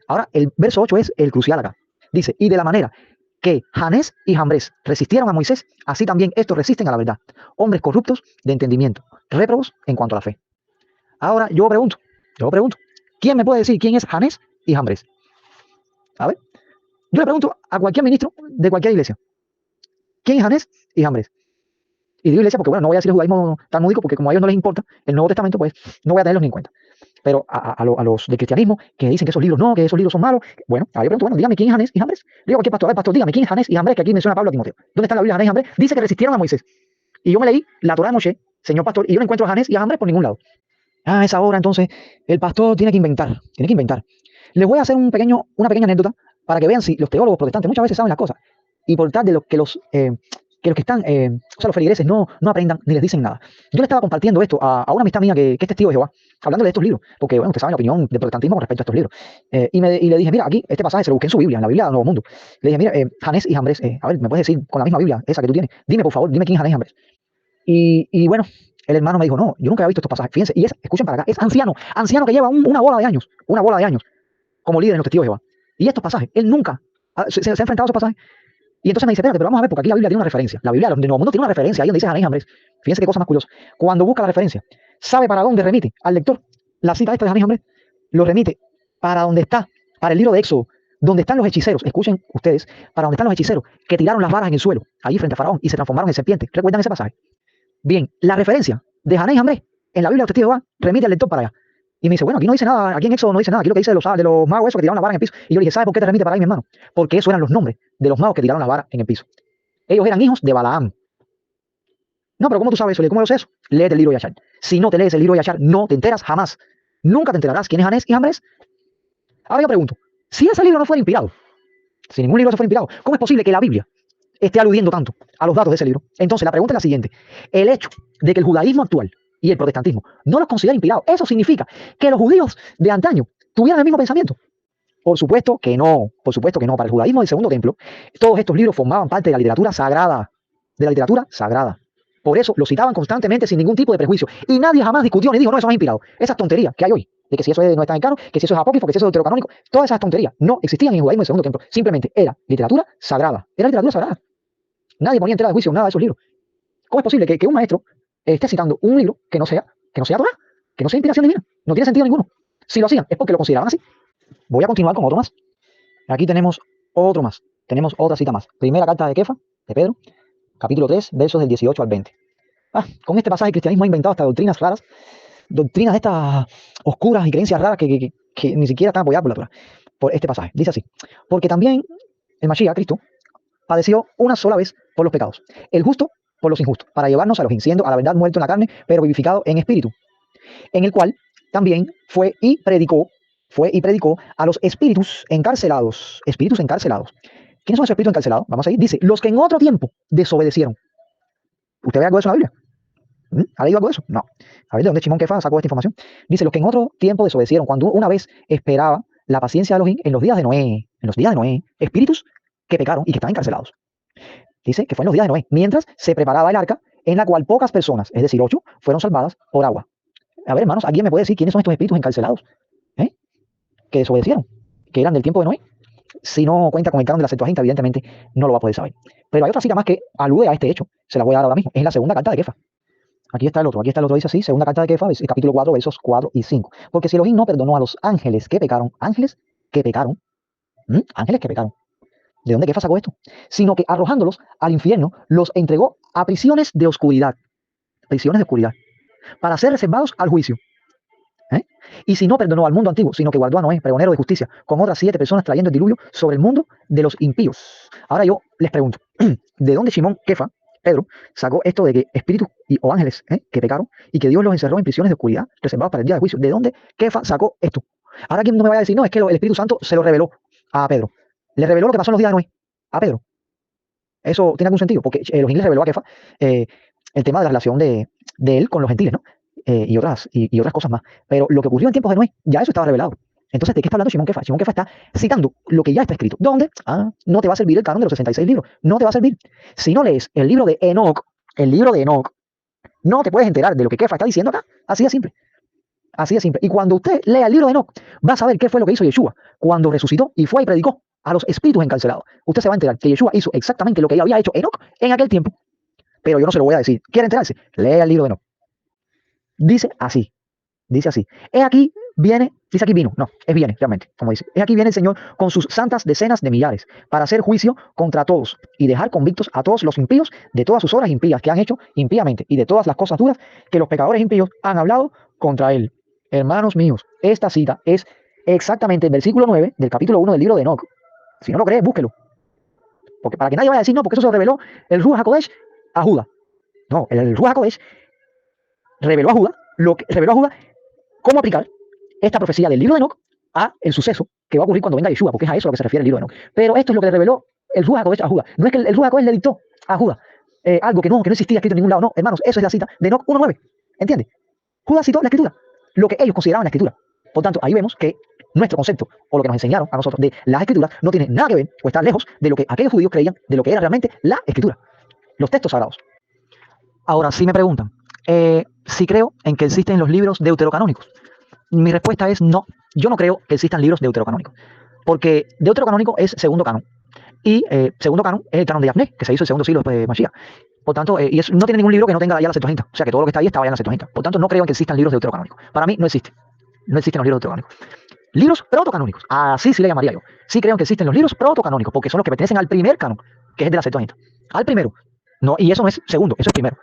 Ahora, el verso 8 es el crucial acá. Dice: y de la manera que Janés y Jambres resistieron a Moisés, así también estos resisten a la verdad. Hombres corruptos de entendimiento, réprobos en cuanto a la fe. Ahora, yo pregunto, ¿quién me puede decir quién es Janés y Jambres? A ver, yo le pregunto a cualquier ministro de cualquier iglesia: ¿quién es Janés y Jambres? Y digo iglesia porque, bueno, no voy a decir el judaísmo talmúdico porque como a ellos no les importa el Nuevo Testamento, pues no voy a tenerlos ni en cuenta. Pero a los del cristianismo que dicen que esos libros no, que esos libros son malos, bueno, ahí yo pregunto, bueno, dígame quién es Janés y Jambres. Le digo a cualquier pastor: "Ay, pastor, dígame quién es Janés y Jambres", que aquí menciona Pablo a Timoteo. ¿Dónde está la Biblia de Janés y Jambres? Dice que resistieron a Moisés. Y yo me leí la Torá de Moshe, señor pastor, y yo no encuentro a Janés y a Jambres por ningún lado. A esa hora, entonces, el pastor tiene que inventar, tiene que inventar. Les voy a hacer una pequeña anécdota para que vean si los teólogos protestantes muchas veces saben las cosas y por tal de los que están, o sea, los feligreses no aprendan ni les dicen nada. Yo le estaba compartiendo esto a una amistad mía que es testigo de Jehová, hablándole de estos libros, porque, bueno, ustedes saben la opinión del protestantismo con respecto a estos libros. Y le dije: mira, aquí, este pasaje se lo busqué en su Biblia, en la Biblia del Nuevo Mundo. Le dije: mira, Janés y Jambres, a ver, ¿me puedes decir con la misma Biblia, esa que tú tienes? Dime, por favor, dime quién es Janés y Jambres. Y bueno, el hermano me dijo: no, yo nunca había visto estos pasajes. Fíjense, y escuchen para acá, es anciano que lleva una bola de años como líder en los testigos de Jehová. Y estos pasajes, él nunca se ha enfrentado a esos pasajes. Y entonces me dice: espérate, pero vamos a ver, porque aquí la Biblia tiene una referencia. La Biblia de Nuevo Mundo tiene una referencia ahí donde dice Janés y Jambres. Fíjense qué cosa más curiosa. Cuando busca la referencia, ¿sabe para dónde remite al lector la cita esta de Janés y Jambres? Lo remite para donde está, para el libro de Éxodo, donde están los hechiceros. Escuchen ustedes, para donde están los hechiceros que tiraron las varas en el suelo, allí frente a Faraón, y se transformaron en serpientes. ¿Recuerdan ese pasaje? Bien, la referencia de Janés y Jambres en la Biblia de los testigos de Jehová remite al lector para allá. Y me dice: bueno, aquí no dice nada, aquí en Éxodo no dice nada, aquí lo que dice de los magos esos que tiraron la vara en el piso. Y yo le dije: ¿sabe por qué te remite para ahí, mi hermano? Porque esos eran los nombres de los magos que tiraron la vara en el piso. Ellos eran hijos de Balaam. No, pero ¿cómo tú sabes eso? ¿Cómo lo sé eso? Léete el libro de Yashar. Si no te lees el libro de Yashar, no te enteras jamás. Nunca te enterarás quién es Janés y Jambres. Ahora yo pregunto, si ese libro no fuera inspirado, si ningún libro se fuera inspirado, ¿cómo es posible que la Biblia esté aludiendo tanto a los datos de ese libro? Entonces la pregunta es la siguiente: el hecho de que el judaísmo actual y el protestantismo no los considera inspirados, ¿eso significa que los judíos de antaño tuvieran el mismo pensamiento? Por supuesto que no, por supuesto que no. Para el judaísmo del Segundo Templo, todos estos libros formaban parte de la literatura sagrada, de la literatura sagrada. Por eso lo citaban constantemente sin ningún tipo de prejuicio. Y nadie jamás discutió ni dijo: no, eso no es inspirado. Esas tonterías que hay hoy, de que si eso no está en canon, que si eso es apócrifo, que si eso es deuterocanónico, todas esas tonterías no existían en el judaísmo del Segundo Templo. Simplemente era literatura sagrada. Era literatura sagrada. Nadie ponía en tela de juicio nada de esos libros. ¿Cómo es posible que un maestro esté citando un libro que no sea Torah, que no sea inspiración divina? No tiene sentido ninguno. Si lo hacían es porque lo consideraban así. Voy a continuar con otro más. Aquí tenemos otro más. Tenemos otra cita más. Primera carta de Kefa, de Pedro, capítulo 3, versos del 18 al 20. Con este pasaje el cristianismo ha inventado hasta doctrinas raras, doctrinas de estas oscuras y creencias raras que ni siquiera están apoyadas por la Torah. Por este pasaje. Dice así: porque también el Mashiach, Cristo, padeció una sola vez por los pecados, el justo por los injustos, para llevarnos a los siendo a la verdad muerto en la carne, pero vivificado en espíritu, en el cual también fue y predicó a los espíritus encarcelados. Espíritus encarcelados. ¿Quiénes son esos espíritus encarcelados? Vamos a ir. Dice: los que en otro tiempo desobedecieron. ¿Usted ve algo de eso en la Biblia? ¿Ha leído algo de eso? No. A ver, ¿de dónde Shimon Kefa sacó esta información? Dice: los que en otro tiempo desobedecieron, cuando una vez esperaba la paciencia de Elohim en los días de Noé. En los días de Noé, espíritus que pecaron y que estaban encarcelados. Dice que fue en los días de Noé, mientras se preparaba el arca, en la cual pocas personas, es decir, 8, fueron salvadas por agua. A ver, hermanos, ¿alguien me puede decir quiénes son estos espíritus encarcelados? Que desobedecieron, que eran del tiempo de Noé. Si no cuenta con el canon de la Septuaginta, evidentemente no lo va a poder saber. Pero hay otra cita más que alude a este hecho, se la voy a dar ahora mismo, es la segunda carta de Kefa. Aquí está el otro, dice así: segunda carta de Kefa, capítulo 4, versos 4 y 5. Porque si Elohim no perdonó a los ángeles que pecaron, ángeles que pecaron, ¿de dónde Kefa sacó esto? Sino que arrojándolos al infierno, los entregó a prisiones de oscuridad, para ser reservados al juicio. Y si no perdonó al mundo antiguo, sino que guardó a Noé, pregonero de justicia, con otras 7 personas trayendo el diluvio sobre el mundo de los impíos. Ahora yo les pregunto, ¿de dónde Shimon Kefa, Pedro, sacó esto de que espíritus o ángeles que pecaron y que Dios los encerró en prisiones de oscuridad, reservados para el día del juicio? ¿De dónde Kefa sacó esto? Ahora quien no me vaya a decir: no, es que el Espíritu Santo se lo reveló a Pedro. Le reveló lo que pasó en los días de Noé a Pedro. ¿Eso tiene algún sentido? Porque los ingleses reveló a Kefa el tema de la relación de él con los gentiles, ¿no? Y otras cosas más. Pero lo que ocurrió en tiempos de Noé, ya eso estaba revelado. Entonces, ¿de qué está hablando Simón Kefa? Simón Kefa está citando lo que ya está escrito. ¿Dónde? No te va a servir el canon de los 66 libros. No te va a servir. Si no lees el libro de Enoch, no te puedes enterar de lo que Kefa está diciendo acá. Así de simple. Así de simple. Y cuando usted lea el libro de Enoch, va a saber qué fue lo que hizo Yeshua cuando resucitó y fue y predicó a los espíritus encarcelados. Usted se va a enterar que Yeshua hizo exactamente lo que había hecho Enoch en aquel tiempo. Pero yo no se lo voy a decir. ¿Quiere enterarse? Lea el libro de Enoch. Dice así. Dice así. He aquí viene, dice aquí vino, no, es viene, realmente, como dice. He aquí viene el Señor con sus santas decenas de millares para hacer juicio contra todos y dejar convictos a todos los impíos de todas sus obras impías que han hecho impíamente y de todas las cosas duras que los pecadores impíos han hablado contra él. Hermanos míos, esta cita es exactamente el versículo 9 del capítulo 1 del libro de Enoch. Si no lo cree, búsquelo. Porque para que nadie vaya a decir, no, porque eso se lo reveló el Ruach HaKodesh a Judá. No, el Ruach HaKodesh reveló a Judá cómo aplicar esta profecía del libro de Enoch a el suceso que va a ocurrir cuando venga Yeshua, porque es a eso a lo que se refiere el libro de Enoch. Pero esto es lo que le reveló el Ruach HaKodesh a Judá. No es que el Ruach HaKodesh le dictó a Judá algo que no existía escrito en ningún lado. No, hermanos, eso es la cita de Enoch 1.9. ¿Entiende? Judá citó la escritura, lo que ellos consideraban la escritura. Por tanto, ahí vemos que nuestro concepto, o lo que nos enseñaron a nosotros de las escrituras, no tiene nada que ver o está lejos de lo que aquellos judíos creían, de lo que era realmente la escritura, los textos sagrados. Ahora, si me preguntan, si creo en que existen los libros deuterocanónicos, mi respuesta es no. Yo no creo que existan libros deuterocanónicos, porque deuterocanónico es segundo canon, y segundo canon es el canon de Yavné, que se hizo el segundo siglo después de Mashiach. Por tanto, y no tiene ningún libro que no tenga ya la Septuaginta, o sea que todo lo que está ahí estaba ya en la Septuaginta. Por tanto, no creo en que existan libros deuterocanónicos. Para mí no existen. No existen los libros deuterocanónicos. Libros protocanónicos, así sí le llamaría yo. Sí creo que existen los libros protocanónicos, porque son los que pertenecen al primer canon, que es de la Septuaginta. Al primero. No, y eso no es segundo, eso es primero.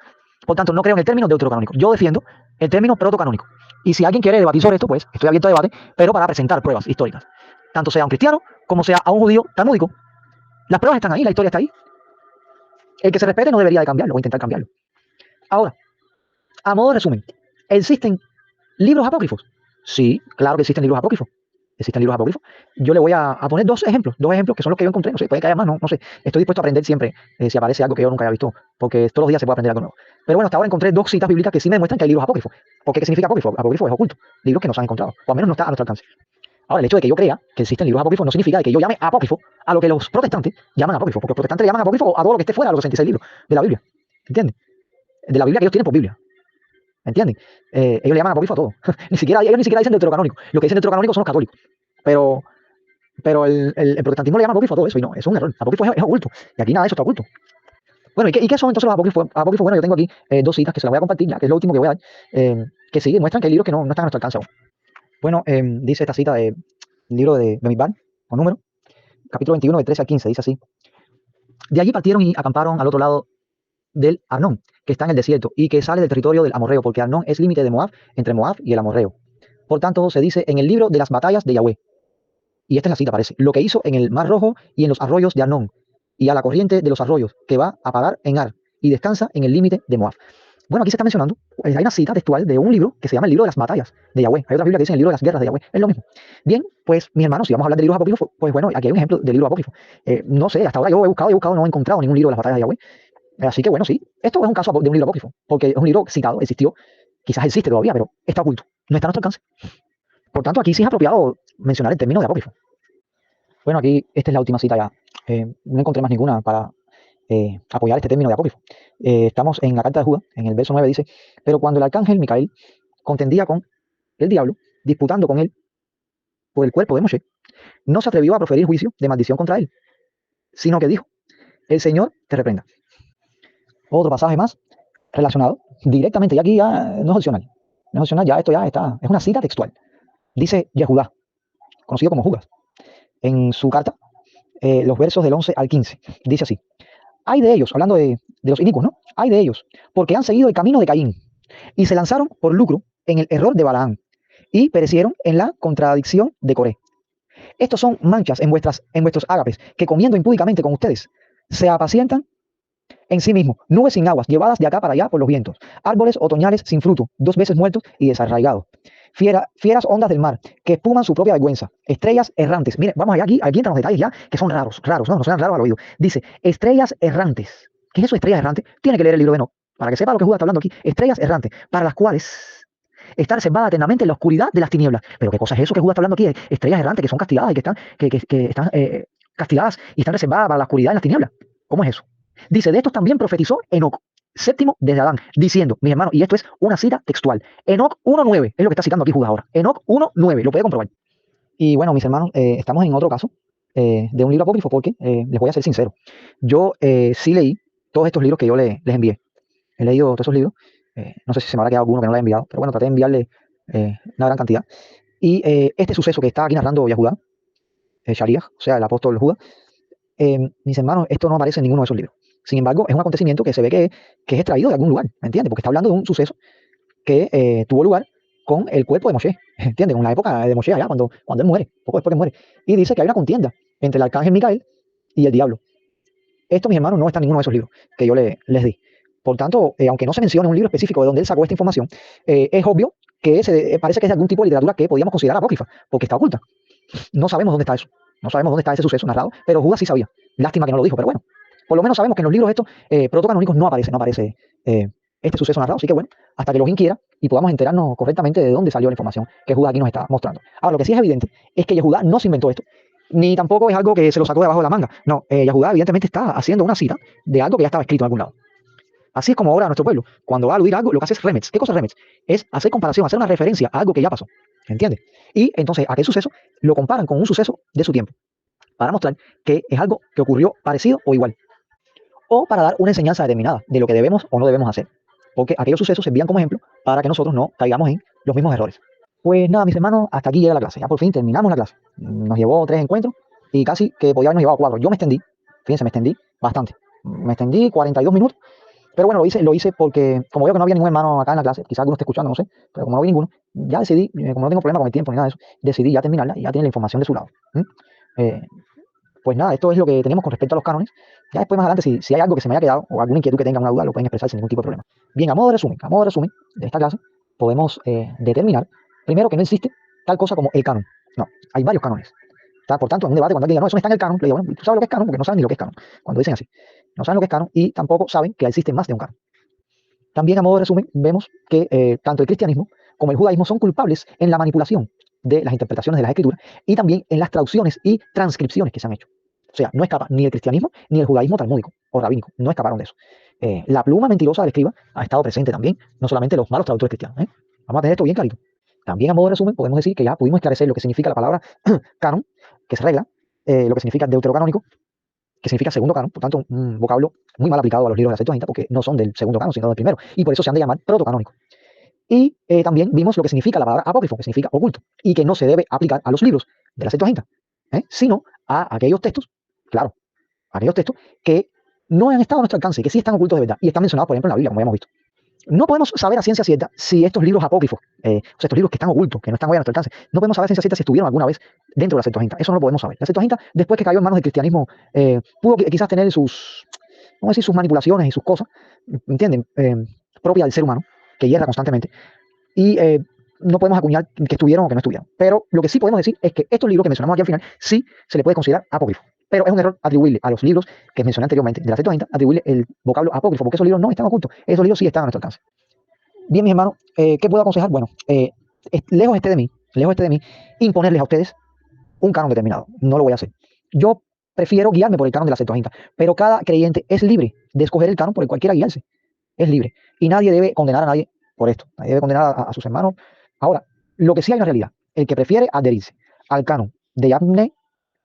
Por tanto, no creo en el término deuterocanónico. Yo defiendo el término protocanónico. Y si alguien quiere debatir sobre esto, pues estoy abierto a debate, pero para presentar pruebas históricas. Tanto sea a un cristiano como sea a un judío talmúdico. Las pruebas están ahí, la historia está ahí. El que se respete no debería de cambiarlo o intentar cambiarlo. Ahora, a modo de resumen, ¿existen libros apócrifos? Sí, claro que existen libros apócrifos. Existen libros apócrifos. Yo le voy a poner dos ejemplos que son los que yo encontré. No sé, puede que haya más, no sé. Estoy dispuesto a aprender siempre si aparece algo que yo nunca haya visto, porque todos los días se puede aprender algo nuevo. Pero bueno, hasta ahora encontré dos citas bíblicas que sí me demuestran que hay libros apócrifos. ¿Por qué? ¿Qué significa apócrifo? Apócrifo es oculto. Libros que no se han encontrado, o al menos no está a nuestro alcance. Ahora, el hecho de que yo crea que existen libros apócrifos no significa que yo llame apócrifo a lo que los protestantes llaman apócrifo, porque los protestantes llaman apócrifo a todo lo que esté fuera de los 66 libros de la Biblia. ¿Entienden? De la Biblia que ellos tienen por Biblia. ¿Entienden? Ellos le llaman apócrifo a todo. Ellos ni siquiera dicen deuterocanónico. Lo que dicen deuterocanónico son los católicos. Pero el protestantismo le llama apócrifo a todo eso, y no, eso es un error. Apócrifo es oculto, y aquí nada de eso está oculto. Bueno, ¿y qué son entonces los apócrifos? Apócrifos, bueno, yo tengo aquí dos citas que se las voy a compartir, ya, que es lo último que voy a dar, que sí demuestran que hay libros que no están a nuestro alcance aún. Bueno, dice esta cita del libro de Bemidbar, o número, capítulo 21, de 13 al 15, dice así. De allí partieron y acamparon al otro lado del Arnón, que está en el desierto, y que sale del territorio del Amorreo, porque Arnón es límite de Moab, entre Moab y el Amorreo. Por tanto, se dice en el libro de las batallas de Yahweh. Y esta es la cita, parece. Lo que hizo en el Mar Rojo y en los arroyos de Arnón, y a la corriente de los arroyos, que va a parar en Ar, y descansa en el límite de Moab. Bueno, aquí se está mencionando, hay una cita textual de un libro que se llama el libro de las batallas de Yahweh. Hay otra Biblia que dice el libro de las guerras de Yahweh. Es lo mismo. Bien, pues, mis hermanos, si vamos a hablar de libros apócrifos, pues bueno, aquí hay un ejemplo de libro apócrifo. No sé, hasta ahora yo he buscado, no he encontrado ningún libro de las batallas de Yahweh. Así que bueno, sí, esto es un caso de un libro apócrifo, porque es un libro citado, existió, quizás existe todavía, pero está oculto, no está a nuestro alcance. Por tanto, aquí sí es apropiado mencionar el término de apócrifo. Bueno, aquí esta es la última cita ya. No encontré más ninguna para apoyar este término de apócrifo. Estamos en la carta de Judas, en el verso 9 dice, pero cuando el arcángel Micael contendía con el diablo, disputando con él por el cuerpo de Moshe, no se atrevió a proferir juicio de maldición contra él, sino que dijo, el Señor te reprenda. Otro pasaje más relacionado directamente, y aquí ya no es opcional. No es opcional, ya esto ya está, es una cita textual. Dice Yehudá, conocido como Judas, en su carta, los versos del 11 al 15. Dice así, hay de ellos, hablando de los inicuos, ¿no? Hay de ellos, porque han seguido el camino de Caín, y se lanzaron por lucro en el error de Balaam, y perecieron en la contradicción de Coré. Estos son manchas en vuestros ágapes, que comiendo impúdicamente con ustedes, se apacientan en sí mismos, nubes sin aguas, llevadas de acá para allá por los vientos, árboles otoñales sin fruto, 2 veces muertos y desarraigados. Fieras ondas del mar, que espuman su propia vergüenza. Estrellas errantes. Mire, vamos allá, aquí entran los detalles ya, que son raros, no suenan raros al oído. Dice, estrellas errantes. ¿Qué es eso, estrellas errantes? Tiene que leer el libro de Enoc, para que sepa lo que Judas está hablando aquí. Estrellas errantes, para las cuales está reservada eternamente en la oscuridad de las tinieblas. Pero ¿qué cosa es eso que Judas está hablando aquí? Estrellas errantes que son castigadas y que están castigadas y están reservadas para la oscuridad de las tinieblas. ¿Cómo es eso? Dice, de estos también profetizó Enoc, séptimo desde Adán, diciendo, mis hermanos, y esto es una cita textual, Enoc 1.9, es lo que está citando aquí Judas ahora, Enoc 1.9, lo puede comprobar. Y bueno, mis hermanos, estamos en otro caso de un libro apócrifo porque, les voy a ser sincero, yo sí leí todos estos libros que yo les envié, he leído todos esos libros, no sé si se me habrá quedado alguno que no le he enviado, pero bueno, traté de enviarle una gran cantidad. Y este suceso que está aquí narrando Yahuda, Shariach, o sea, el apóstol Judas, mis hermanos, esto no aparece en ninguno de esos libros. Sin embargo, es un acontecimiento que se ve que es extraído de algún lugar, ¿me entiendes? Porque está hablando de un suceso que tuvo lugar con el cuerpo de Moshe, ¿entiendes? Con la época de Moshe allá, cuando él muere, poco después que muere. Y dice que hay una contienda entre el arcángel Micael y el diablo. Esto, mis hermanos, no está en ninguno de esos libros que yo les di. Por tanto, aunque no se menciona un libro específico de donde él sacó esta información, es obvio que parece que es de algún tipo de literatura que podríamos considerar apócrifa, porque está oculta. No sabemos dónde está eso. No sabemos dónde está ese suceso narrado, pero Judas sí sabía. Lástima que no lo dijo, pero bueno. Por lo menos sabemos que en los libros estos protocanónicos no aparece este suceso narrado. Así que bueno, hasta que los quiera y podamos enterarnos correctamente de dónde salió la información que Judá aquí nos está mostrando. Ahora, lo que sí es evidente es que Yehudá no se inventó esto, ni tampoco es algo que se lo sacó de abajo de la manga. No, Yehudá evidentemente está haciendo una cita de algo que ya estaba escrito en algún lado. Así es como ahora nuestro pueblo, cuando va a aludir a algo, lo que hace es remets. ¿Qué cosa es remets? Es hacer comparación, hacer una referencia a algo que ya pasó. ¿Entiendes? Y entonces aquel suceso lo comparan con un suceso de su tiempo, para mostrar que es algo que ocurrió parecido o igual, o para dar una enseñanza determinada de lo que debemos o no debemos hacer, porque aquellos sucesos servían como ejemplo para que nosotros no caigamos en los mismos errores. Pues nada, mis hermanos, hasta aquí llega la clase, ya por fin terminamos la clase. Nos llevó 3 encuentros y casi que podía habernos llevado 4. Yo me extendí, fíjense, me extendí bastante, me extendí 42 minutos, pero bueno, lo hice porque como veo que no había ningún hermano acá en la clase, quizás alguno esté escuchando, no sé, pero como no vi ninguno, ya decidí, como no tengo problema con el tiempo ni nada de eso, decidí ya terminarla y ya tienen la información de su lado. Eh, pues nada, esto es lo que tenemos con respecto a los cánones. Ya después más adelante, si hay algo que se me haya quedado o alguna inquietud que tengan, una duda, lo pueden expresar sin ningún tipo de problema. Bien, a modo de resumen de esta clase, podemos determinar, primero, que no existe tal cosa como el canon. No, hay varios cánones. Por tanto, en un debate, cuando alguien diga, no, eso no está en el canon, le digo, bueno, ¿tú sabes lo que es canon? Porque no saben ni lo que es canon. Cuando dicen así, no saben lo que es canon y tampoco saben que existe más de un canon. También, a modo de resumen, vemos que tanto el cristianismo como el judaísmo son culpables en la manipulación de las interpretaciones de las escrituras y también en las traducciones y transcripciones que se han hecho. O sea, no escapa ni el cristianismo ni el judaísmo talmúdico o rabínico, no escaparon de eso. La pluma mentirosa del escriba ha estado presente también, no solamente los malos traductores cristianos. Vamos a tener esto bien clarito. También, a modo de resumen, podemos decir que ya pudimos esclarecer lo que significa la palabra canon, que es regla, lo que significa deuterocanónico, que significa segundo canon, por tanto, un vocablo muy mal aplicado a los libros de la Septuaginta, porque no son del segundo canon, sino del primero, y por eso se han de llamar protocanónicos. Y también vimos lo que significa la palabra apócrifo, que significa oculto, y que no se debe aplicar a los libros de la Septuaginta, sino a aquellos textos, claro, a aquellos textos que no han estado a nuestro alcance, que sí están ocultos de verdad, y están mencionados, por ejemplo, en la Biblia, como hemos visto. No podemos saber a ciencia cierta si estos libros apócrifos, o sea, estos libros que están ocultos, que no están hoy a nuestro alcance, no podemos saber a ciencia cierta si estuvieron alguna vez dentro de la Septuaginta. Eso no lo podemos saber. La Septuaginta, después que cayó en manos del cristianismo, pudo quizás tener vamos a decir, sus manipulaciones y sus cosas, ¿entienden? Propias del ser humano, que hierra constantemente. Y no podemos acuñar que estuvieron o que no estuvieron. Pero lo que sí podemos decir es que estos libros que mencionamos aquí al final, sí se le puede considerar apócrifo. Pero es un error atribuirle a los libros que mencioné anteriormente de la Septuaginta, atribuirle el vocablo apócrifo, porque esos libros no están ocultos. Esos libros sí están a nuestro alcance. Bien, mis hermanos, ¿qué puedo aconsejar? Bueno, lejos esté de mí imponerles a ustedes un canon determinado. No lo voy a hacer. Yo prefiero guiarme por el canon de la Septuaginta, pero cada creyente es libre de escoger el canon por el cual quiera guiarse. Es libre. Y nadie debe condenar a nadie por esto. Nadie debe condenar a sus hermanos. Ahora, lo que sí hay una realidad. El que prefiere adherirse al canon de Yavne,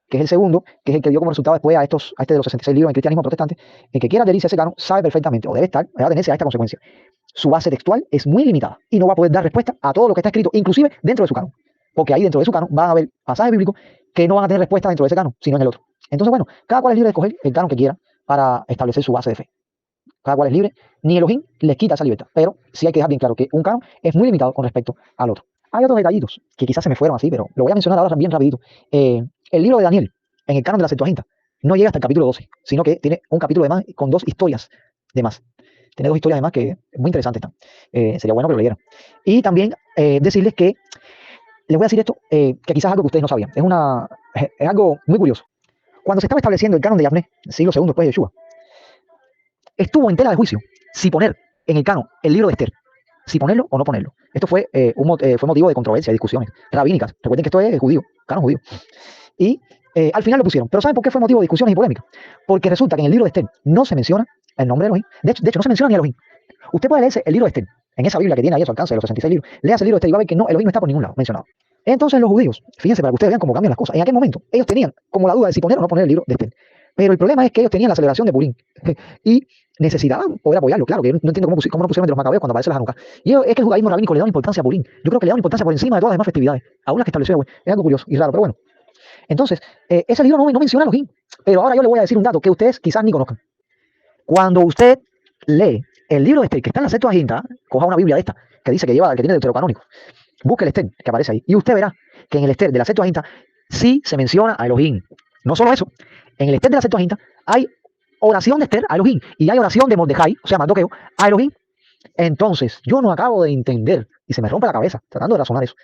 que es el segundo, que es el que dio como resultado después a este de los 66 libros del cristianismo protestante, el que quiera adherirse a ese canon sabe perfectamente, o debe atenerse a esta consecuencia. Su base textual es muy limitada y no va a poder dar respuesta a todo lo que está escrito, inclusive dentro de su canon. Porque ahí dentro de su canon van a haber pasajes bíblicos que no van a tener respuesta dentro de ese canon, sino en el otro. Entonces, bueno, cada cual es libre de escoger el canon que quiera para establecer su base de fe. Cada cual es libre, ni Elohim les quita esa libertad. Pero sí hay que dejar bien claro que un canon es muy limitado con respecto al otro. Hay otros detallitos que quizás se me fueron así, pero lo voy a mencionar ahora bien rapidito. El libro de Daniel, en el canon de la Septuaginta, no llega hasta el capítulo 12, sino que tiene un capítulo de más con 2 historias de más. Tiene dos historias además que muy interesantes están. Sería bueno que lo leyeran. Y también decirles que, les voy a decir esto, que quizás es algo que ustedes no sabían. Es algo muy curioso. Cuando se estaba estableciendo el canon de Yavne, siglo segundo después de Yeshua, estuvo en tela de juicio si poner en el canon el libro de Esther, si ponerlo o no ponerlo. Esto fue, fue motivo de controversia, de discusiones rabínicas. Recuerden que esto es judío, canon judío. Y al final lo pusieron. Pero ¿saben por qué fue motivo de discusiones y polémicas? Porque resulta que en el libro de Esther no se menciona el nombre de Elohim. De hecho, no se menciona ni Elohim. Usted puede leerse el libro de Esther, en esa Biblia que tiene ahí a su alcance de los 66 libros. Léase el libro de Esther y va a ver que no, Elohim no está por ningún lado mencionado. Entonces los judíos, fíjense para que ustedes vean cómo cambian las cosas. En aquel momento ellos tenían como la duda de si poner o no poner el libro de Esther. Pero el problema es que ellos tenían la celebración de Purim y necesitaban poder apoyarlo. Claro, que yo no entiendo cómo no pusieron de los macabeos cuando aparece la Hanukkah. Y es que el judaísmo rabínico le da una importancia a Purim. Yo creo que le da una importancia por encima de todas las demás festividades, aún las que estableció Yahweh. Es algo curioso y raro, pero bueno. Entonces, ese libro no menciona a Elohim. Pero ahora yo le voy a decir un dato que ustedes quizás ni conozcan. Cuando usted lee el libro de Esther, que está en la Septuaginta, coja una Biblia de esta, que dice que tiene deuterocanónico, busque el Esther, que aparece ahí, y usted verá que en el Esther de la Septuaginta sí se menciona a Elohim. No solo eso, en el Esther de la Septuaginta hay oración de Esther a Elohim, y hay oración de Mordecai, o sea, Mardoqueo, a Elohim. Entonces, yo no acabo de entender, y se me rompe la cabeza tratando de razonar eso.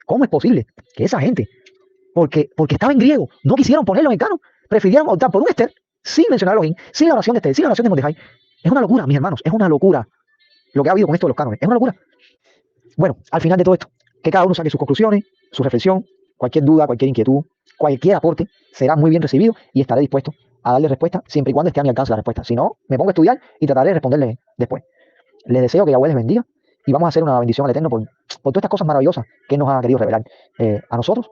¿Cómo es posible que esa gente, porque estaba en griego, no quisieron ponerlo en el canon, prefirieron optar por un Esther sin mencionar a Elohim, sin la oración de Esther, sin la oración de Mordecai? Es una locura, mis hermanos, es una locura lo que ha habido con esto de los cánones, es una locura. Bueno, al final de todo esto, que cada uno saque sus conclusiones, su reflexión, cualquier duda, cualquier inquietud, cualquier aporte, será muy bien recibido y estaré dispuesto a darle respuesta siempre y cuando esté a mi alcance la respuesta. Si no, me pongo a estudiar y trataré de responderle después. Les deseo que Yahweh les bendiga y vamos a hacer una bendición al Eterno por todas estas cosas maravillosas que Él nos ha querido revelar a nosotros.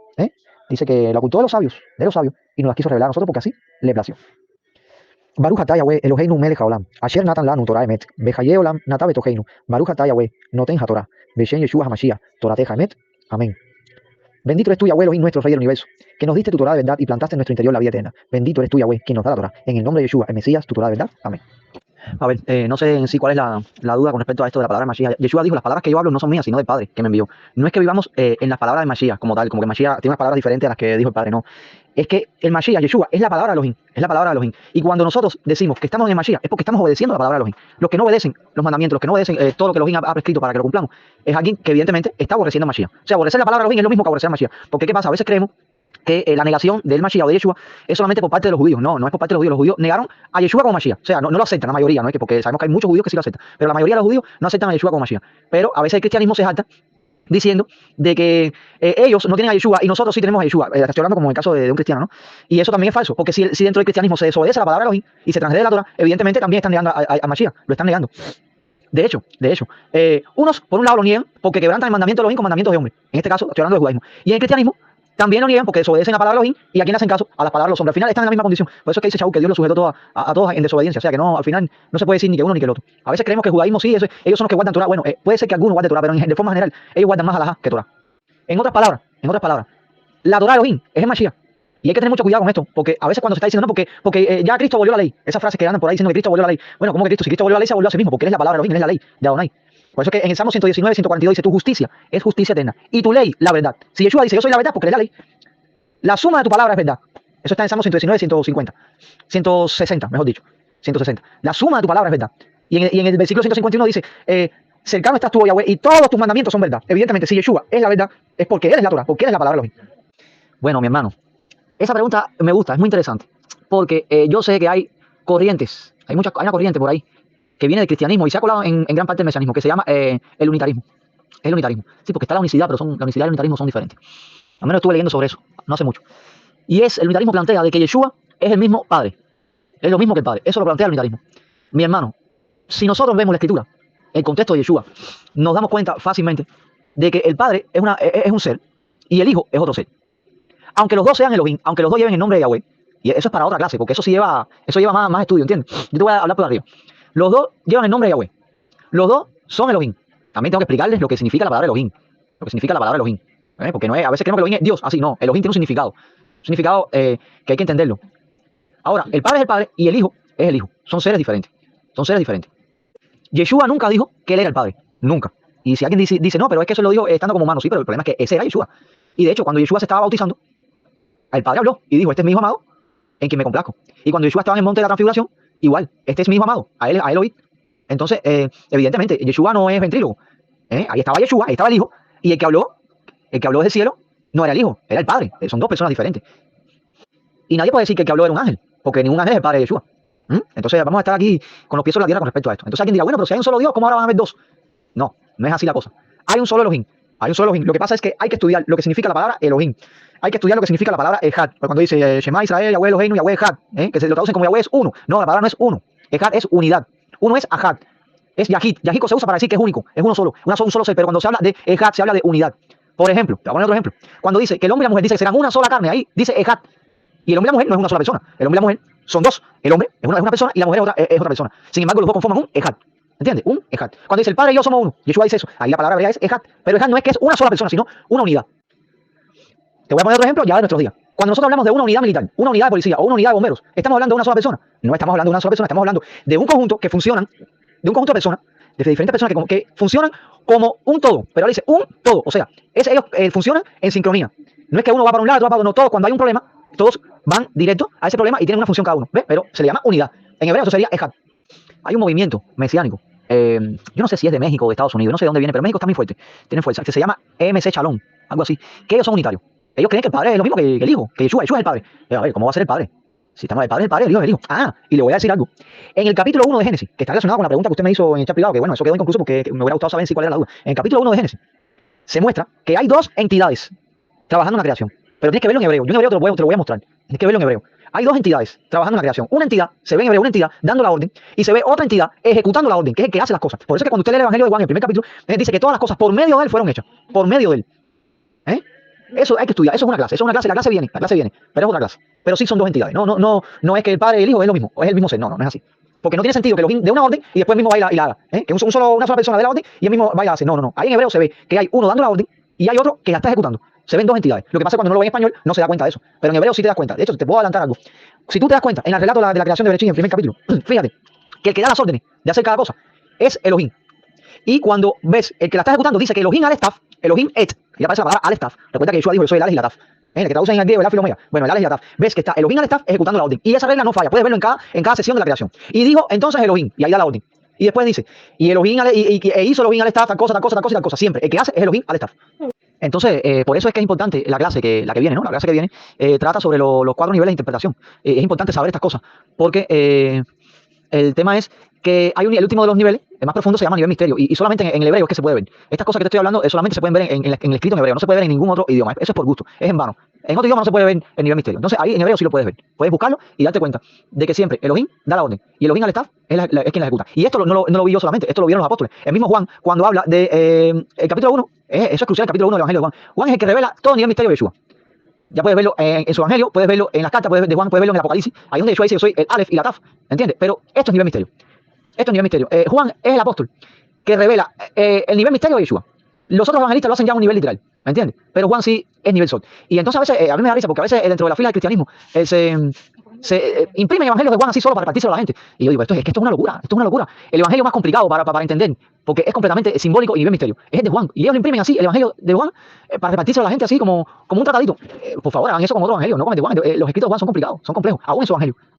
Dice que la ocultó de los sabios, y nos las quiso revelar a nosotros porque así le plació. Baruch atah Yahweh Eloheinu melech haolam, asher natan lanu Torah emet, bechaye olam nata betocheinu, Baruch atah Yahweh noten haTorah, beshem Yeshua HaMashiach, Torateja emet. Amén. Bendito eres tú, Yahweh Elohim, nuestro Rey del Universo, que nos diste tu Torah de verdad y plantaste en nuestro interior la vida eterna. Bendito eres tú, Yahweh, quien nos da la Torah. En el nombre de Yeshua, el Mesías, tu Torah de verdad. Amén. A ver, no sé en sí cuál es la duda con respecto a esto de la palabra Mashiach. Yeshua dijo, las palabras que yo hablo no son mías, sino del Padre, que me envió. No es que vivamos en las palabras de Mashiach como tal, como que Mashiach tiene unas palabras diferentes a las que dijo el Padre, no. Es que el Mashiach, Yeshua, es la palabra de Elohim, es la palabra de Elohim. Y cuando nosotros decimos que estamos en el Mashiach, es porque estamos obedeciendo la palabra de Elohim. Los que no obedecen los mandamientos, los que no obedecen todo lo que Elohim ha prescrito para que lo cumplamos, es alguien que evidentemente está aborreciendo a Mashiach. O sea, aborrecer la palabra de Elohim es lo mismo que aborrecer a Mashiach. Porque ¿qué pasa? A veces creemos que la negación del Mashiach o de Yeshua es solamente por parte de los judíos. No, no es por parte de los judíos. Los judíos negaron a Yeshua como Mashiach. O sea, no lo aceptan la mayoría, ¿no? Es que porque sabemos que hay muchos judíos que sí lo aceptan. Pero la mayoría de los judíos no aceptan a Yeshua como Mashiach. Pero a veces el cristianismo se salta diciendo de que ellos no tienen a Yeshua y nosotros sí tenemos a Yeshua. Estoy hablando como en el caso de un cristiano, ¿no? Y eso también es falso, porque si dentro del cristianismo se desobedece la palabra de Elohim y se transgrede la Torah, evidentemente también están negando a Mashiach, lo están negando. De hecho, unos por un lado lo niegan porque quebrantan el mandamiento de Elohim con mandamientos de hombre. En este caso estoy hablando del judaísmo. Y en el cristianismo también lo niegan porque desobedecen la palabra de Elohim y a quien hacen caso a las palabras de los hombres. Al final están en la misma condición. Por eso es que dice Shaul que Dios los sujetó a todos en desobediencia. O sea que no, al final no se puede decir ni que uno ni que el otro. A veces creemos que el judaísmo sí, ellos son los que guardan Torah. Bueno, puede ser que algunos guarden Torah, pero de forma general ellos guardan más halajá que Torah. En otras palabras, la Torah de Elohim es el Mashiach. Y hay que tener mucho cuidado con esto, porque a veces cuando se está diciendo, no, porque ya Cristo abolió la ley, esas frases que andan por ahí diciendo que Cristo abolió la ley. Bueno, ¿cómo que Cristo? Si Cristo abolió la ley, se abolió a sí mismo, porque Él es la palabra de Elohim, Él es la ley de Adonai. Por eso que en el Salmo 119, 142 dice, tu justicia es justicia eterna, y tu ley, la verdad. Si Yeshua dice, yo soy la verdad, porque Él es la ley. La suma de tu palabra es verdad. Eso está en Salmo 119, 150, 160, mejor dicho, 160. La suma de tu palabra es verdad. Y en el versículo 151 dice, cercano estás tú, Yahweh, y todos tus mandamientos son verdad. Evidentemente, si Yeshua es la verdad, es porque Él es la Torah, porque Él es la palabra de Elohim. Bueno, mi hermano, esa pregunta me gusta, es muy interesante, porque yo sé que hay corrientes, hay una corriente por ahí que viene del cristianismo y se ha colado en gran parte del mesianismo, que se llama el unitarismo. El unitarismo. Sí, porque está la unicidad, pero la unicidad y el unitarismo son diferentes. Al menos estuve leyendo sobre eso, no hace mucho. Y el unitarismo plantea de que Yeshua es el mismo Padre, es lo mismo que el Padre. Eso lo plantea el unitarismo. Mi hermano, si nosotros vemos la Escritura, el contexto de Yeshua, nos damos cuenta fácilmente de que el Padre es un ser y el Hijo es otro ser. Aunque los dos sean Elohim, aunque los dos lleven el nombre de Yahweh, y eso es para otra clase, porque eso lleva más estudio, ¿entiendes? Yo te voy a hablar por arriba. Los dos llevan el nombre de Yahweh. Los dos son Elohim. También tengo que explicarles lo que significa la palabra Elohim. Lo que significa la palabra Elohim. Porque no es, a veces creemos que Elohim es Dios, así no. Elohim tiene un significado. Un significado que hay que entenderlo. Ahora, el Padre es el Padre y el Hijo es el Hijo. Son seres diferentes. Son seres diferentes. Yeshua nunca dijo que Él era el Padre. Nunca. Y si alguien dice no, pero es que eso lo dijo estando como humano. Sí, pero el problema es que ese era Yeshua. Y de hecho, cuando Yeshua se estaba bautizando, el Padre habló y dijo, este es mi Hijo amado, en quien me complazco. Y cuando Yeshua estaba en el monte de la transfiguración, igual, este es mi Hijo amado, a él oí. Entonces, evidentemente, Yeshua no es ventrílogo. Ahí estaba Yeshua, ahí estaba el Hijo, y el que habló desde el cielo, no era el Hijo, era el Padre. Son dos personas diferentes. Y nadie puede decir que el que habló era un ángel, porque ningún ángel es el Padre de Yeshua. Entonces, vamos a estar aquí con los pies sobre la tierra con respecto a esto. Entonces alguien dirá, bueno, pero si hay un solo Dios, ¿cómo ahora van a haber dos? No, no es así la cosa. Hay un solo Elohim. Hay un solo Elohim. Lo que pasa es que hay que estudiar lo que significa la palabra Elohim. Hay que estudiar lo que significa la palabra Ejad. Cuando dice Shema Israel, Yahweh Eloheinu, Yahweh Ejad, que se lo traducen como Yahweh es uno. No, la palabra no es uno. Ejad es unidad. Uno es Ahad. Es Yahid. Yahid se usa para decir que es único. Es uno solo. Un solo ser. Pero cuando se habla de Ejad, se habla de unidad. Por ejemplo, te voy a poner otro ejemplo. Cuando dice que el hombre y la mujer dice que serán una sola carne, ahí dice Ejad. Y el hombre y la mujer no es una sola persona. El hombre y la mujer son dos. El hombre es una persona y la mujer es otra persona. Sin embargo, los dos conforman un Ejad. ¿Entiendes? Un Ejad. Cuando dice el Padre y yo somos uno, Yeshua dice eso. Ahí la palabra hebrea es Ejad. Pero Ejad no es que es una sola persona, sino una unidad. Te voy a poner otro ejemplo ya de nuestros días. Cuando nosotros hablamos de una unidad militar, una unidad de policía o una unidad de bomberos, ¿estamos hablando de una sola persona? No estamos hablando de una sola persona, estamos hablando de un conjunto que funcionan, de un conjunto de personas, de diferentes personas que funcionan como un todo. Pero ahora dice un todo. O sea, ellos funcionan en sincronía. No es que uno va para un lado, otro va para otro. No, todos, cuando hay un problema, todos van directo a ese problema y tienen una función cada uno. ¿Ves? Pero se le llama unidad. En hebreo eso sería Ejad. Hay un movimiento mesiánico. Yo no sé si es de México o de Estados Unidos, no sé de dónde viene, pero México está muy fuerte, tiene fuerza, que se llama EMC Shalom, algo así, que ellos son unitarios. Ellos creen que el Padre es lo mismo que el Hijo, que Yeshua es el Padre. Pero a ver, ¿cómo va a ser el Padre? Si estamos el Padre es el Padre, el Hijo es el Hijo. Ah, y le voy a decir algo. En el capítulo 1 de Génesis, que está relacionado con la pregunta que usted me hizo en el chat privado, que bueno, eso quedó inconcluso porque me hubiera gustado saber si cuál era la duda. En el capítulo 1 de Génesis, se muestra que hay dos entidades trabajando en la creación. Pero tienes que verlo en hebreo. Yo en hebreo te lo voy a mostrar. Tienes que verlo en hebreo. Hay dos entidades trabajando en la creación. Una entidad, se ve en hebreo una entidad dando la orden, y se ve otra entidad ejecutando la orden, que es el que hace las cosas. Por eso es que cuando usted lee el Evangelio de Juan, en el primer capítulo, dice que todas las cosas por medio de él fueron hechas. Por medio de él. Eso hay que estudiar. Eso es una clase. Eso es una clase. La clase viene. Pero es otra clase. Pero sí son dos entidades. No es que el Padre y el Hijo es lo mismo. Es el mismo ser. No es así. Porque no tiene sentido que Elohim dé una orden y después mismo vaya y la haga. Que una sola persona dé la orden y él mismo vaya a hacer. No. Ahí en hebreo se ve que hay uno dando la orden y hay otro que la está ejecutando. Se ven dos entidades. Lo que pasa es que cuando uno lo ve en español no se da cuenta de eso. Pero en hebreo sí te das cuenta. De hecho, te puedo adelantar algo. Si tú te das cuenta en el relato de la creación de Bereshit en el primer capítulo, fíjate que el que da las órdenes de hacer cada cosa es Elohim. Y cuando ves el que la está ejecutando, dice que Elohim Alef-Taf, Elohim Et, y aparece la palabra Alef-Taf. Recuerda que Yeshua dijo: yo soy el Alef y la Taf. El que traducen en el griego el Alfa y el Omega. Bueno, el Alef y la Taf. Ves que está Elohim Alef-Taf ejecutando la orden. Y esa regla no falla. Puedes verlo en cada sesión de la creación. Y digo entonces Elohim, y ahí da la orden. Y después dice, y Elohim hizo Elohim Alef-Taf, tal cosa, tal cosa, tal cosa y tal cosa. Siempre. El que hace es Elohim Alef-Taf. Entonces, por eso es que es importante la clase que viene, ¿no? La clase que viene trata sobre los 4 niveles de interpretación. Es importante saber estas cosas, porque el tema es que hay el último de los niveles, el más profundo, se llama nivel misterio, y solamente en el hebreo es que se puede ver. Estas cosas que te estoy hablando solamente se pueden ver en el escrito en hebreo, no se puede ver en ningún otro idioma. Eso es por gusto, es en vano. En otro idioma no se puede ver el nivel misterio. Entonces ahí en hebreo sí lo puedes ver. Puedes buscarlo y darte cuenta de que siempre Elohim da la orden y Elohim Alef-Taf es quien la ejecuta. Y esto no lo vi yo solamente, esto lo vieron los apóstoles. El mismo Juan, cuando habla de el capítulo 1, eso es crucial, el capítulo 1 del Evangelio de Juan. Juan es el que revela todo el nivel misterio de Yeshua. Ya puedes verlo en su Evangelio, puedes verlo en las cartas de Juan, puedes verlo en el Apocalipsis. Ahí donde Yeshua dice: yo soy el Alef y la Taf. ¿Entiendes? Pero esto es nivel misterio. Esto es nivel misterio. Juan es el apóstol que revela el nivel misterio de Yeshua. Los otros evangelistas lo hacen ya a un nivel literal, ¿me entiendes? Pero Juan sí es nivel sol. Y entonces a veces, a mí me da risa porque a veces dentro de la fila del cristianismo se imprimen evangelios de Juan así solo para repartírselo a la gente. Y yo digo, es que esto es una locura, esto es una locura. El evangelio más complicado para entender, porque es completamente simbólico y nivel misterio, es el de Juan. Y ellos lo imprimen así, el evangelio de Juan, para repartírselo a la gente así como un tratadito. Por favor, hagan eso con otro evangelio, no con el de Juan. Los escritos de Juan son complicados, son complejos, aún en su evangelio.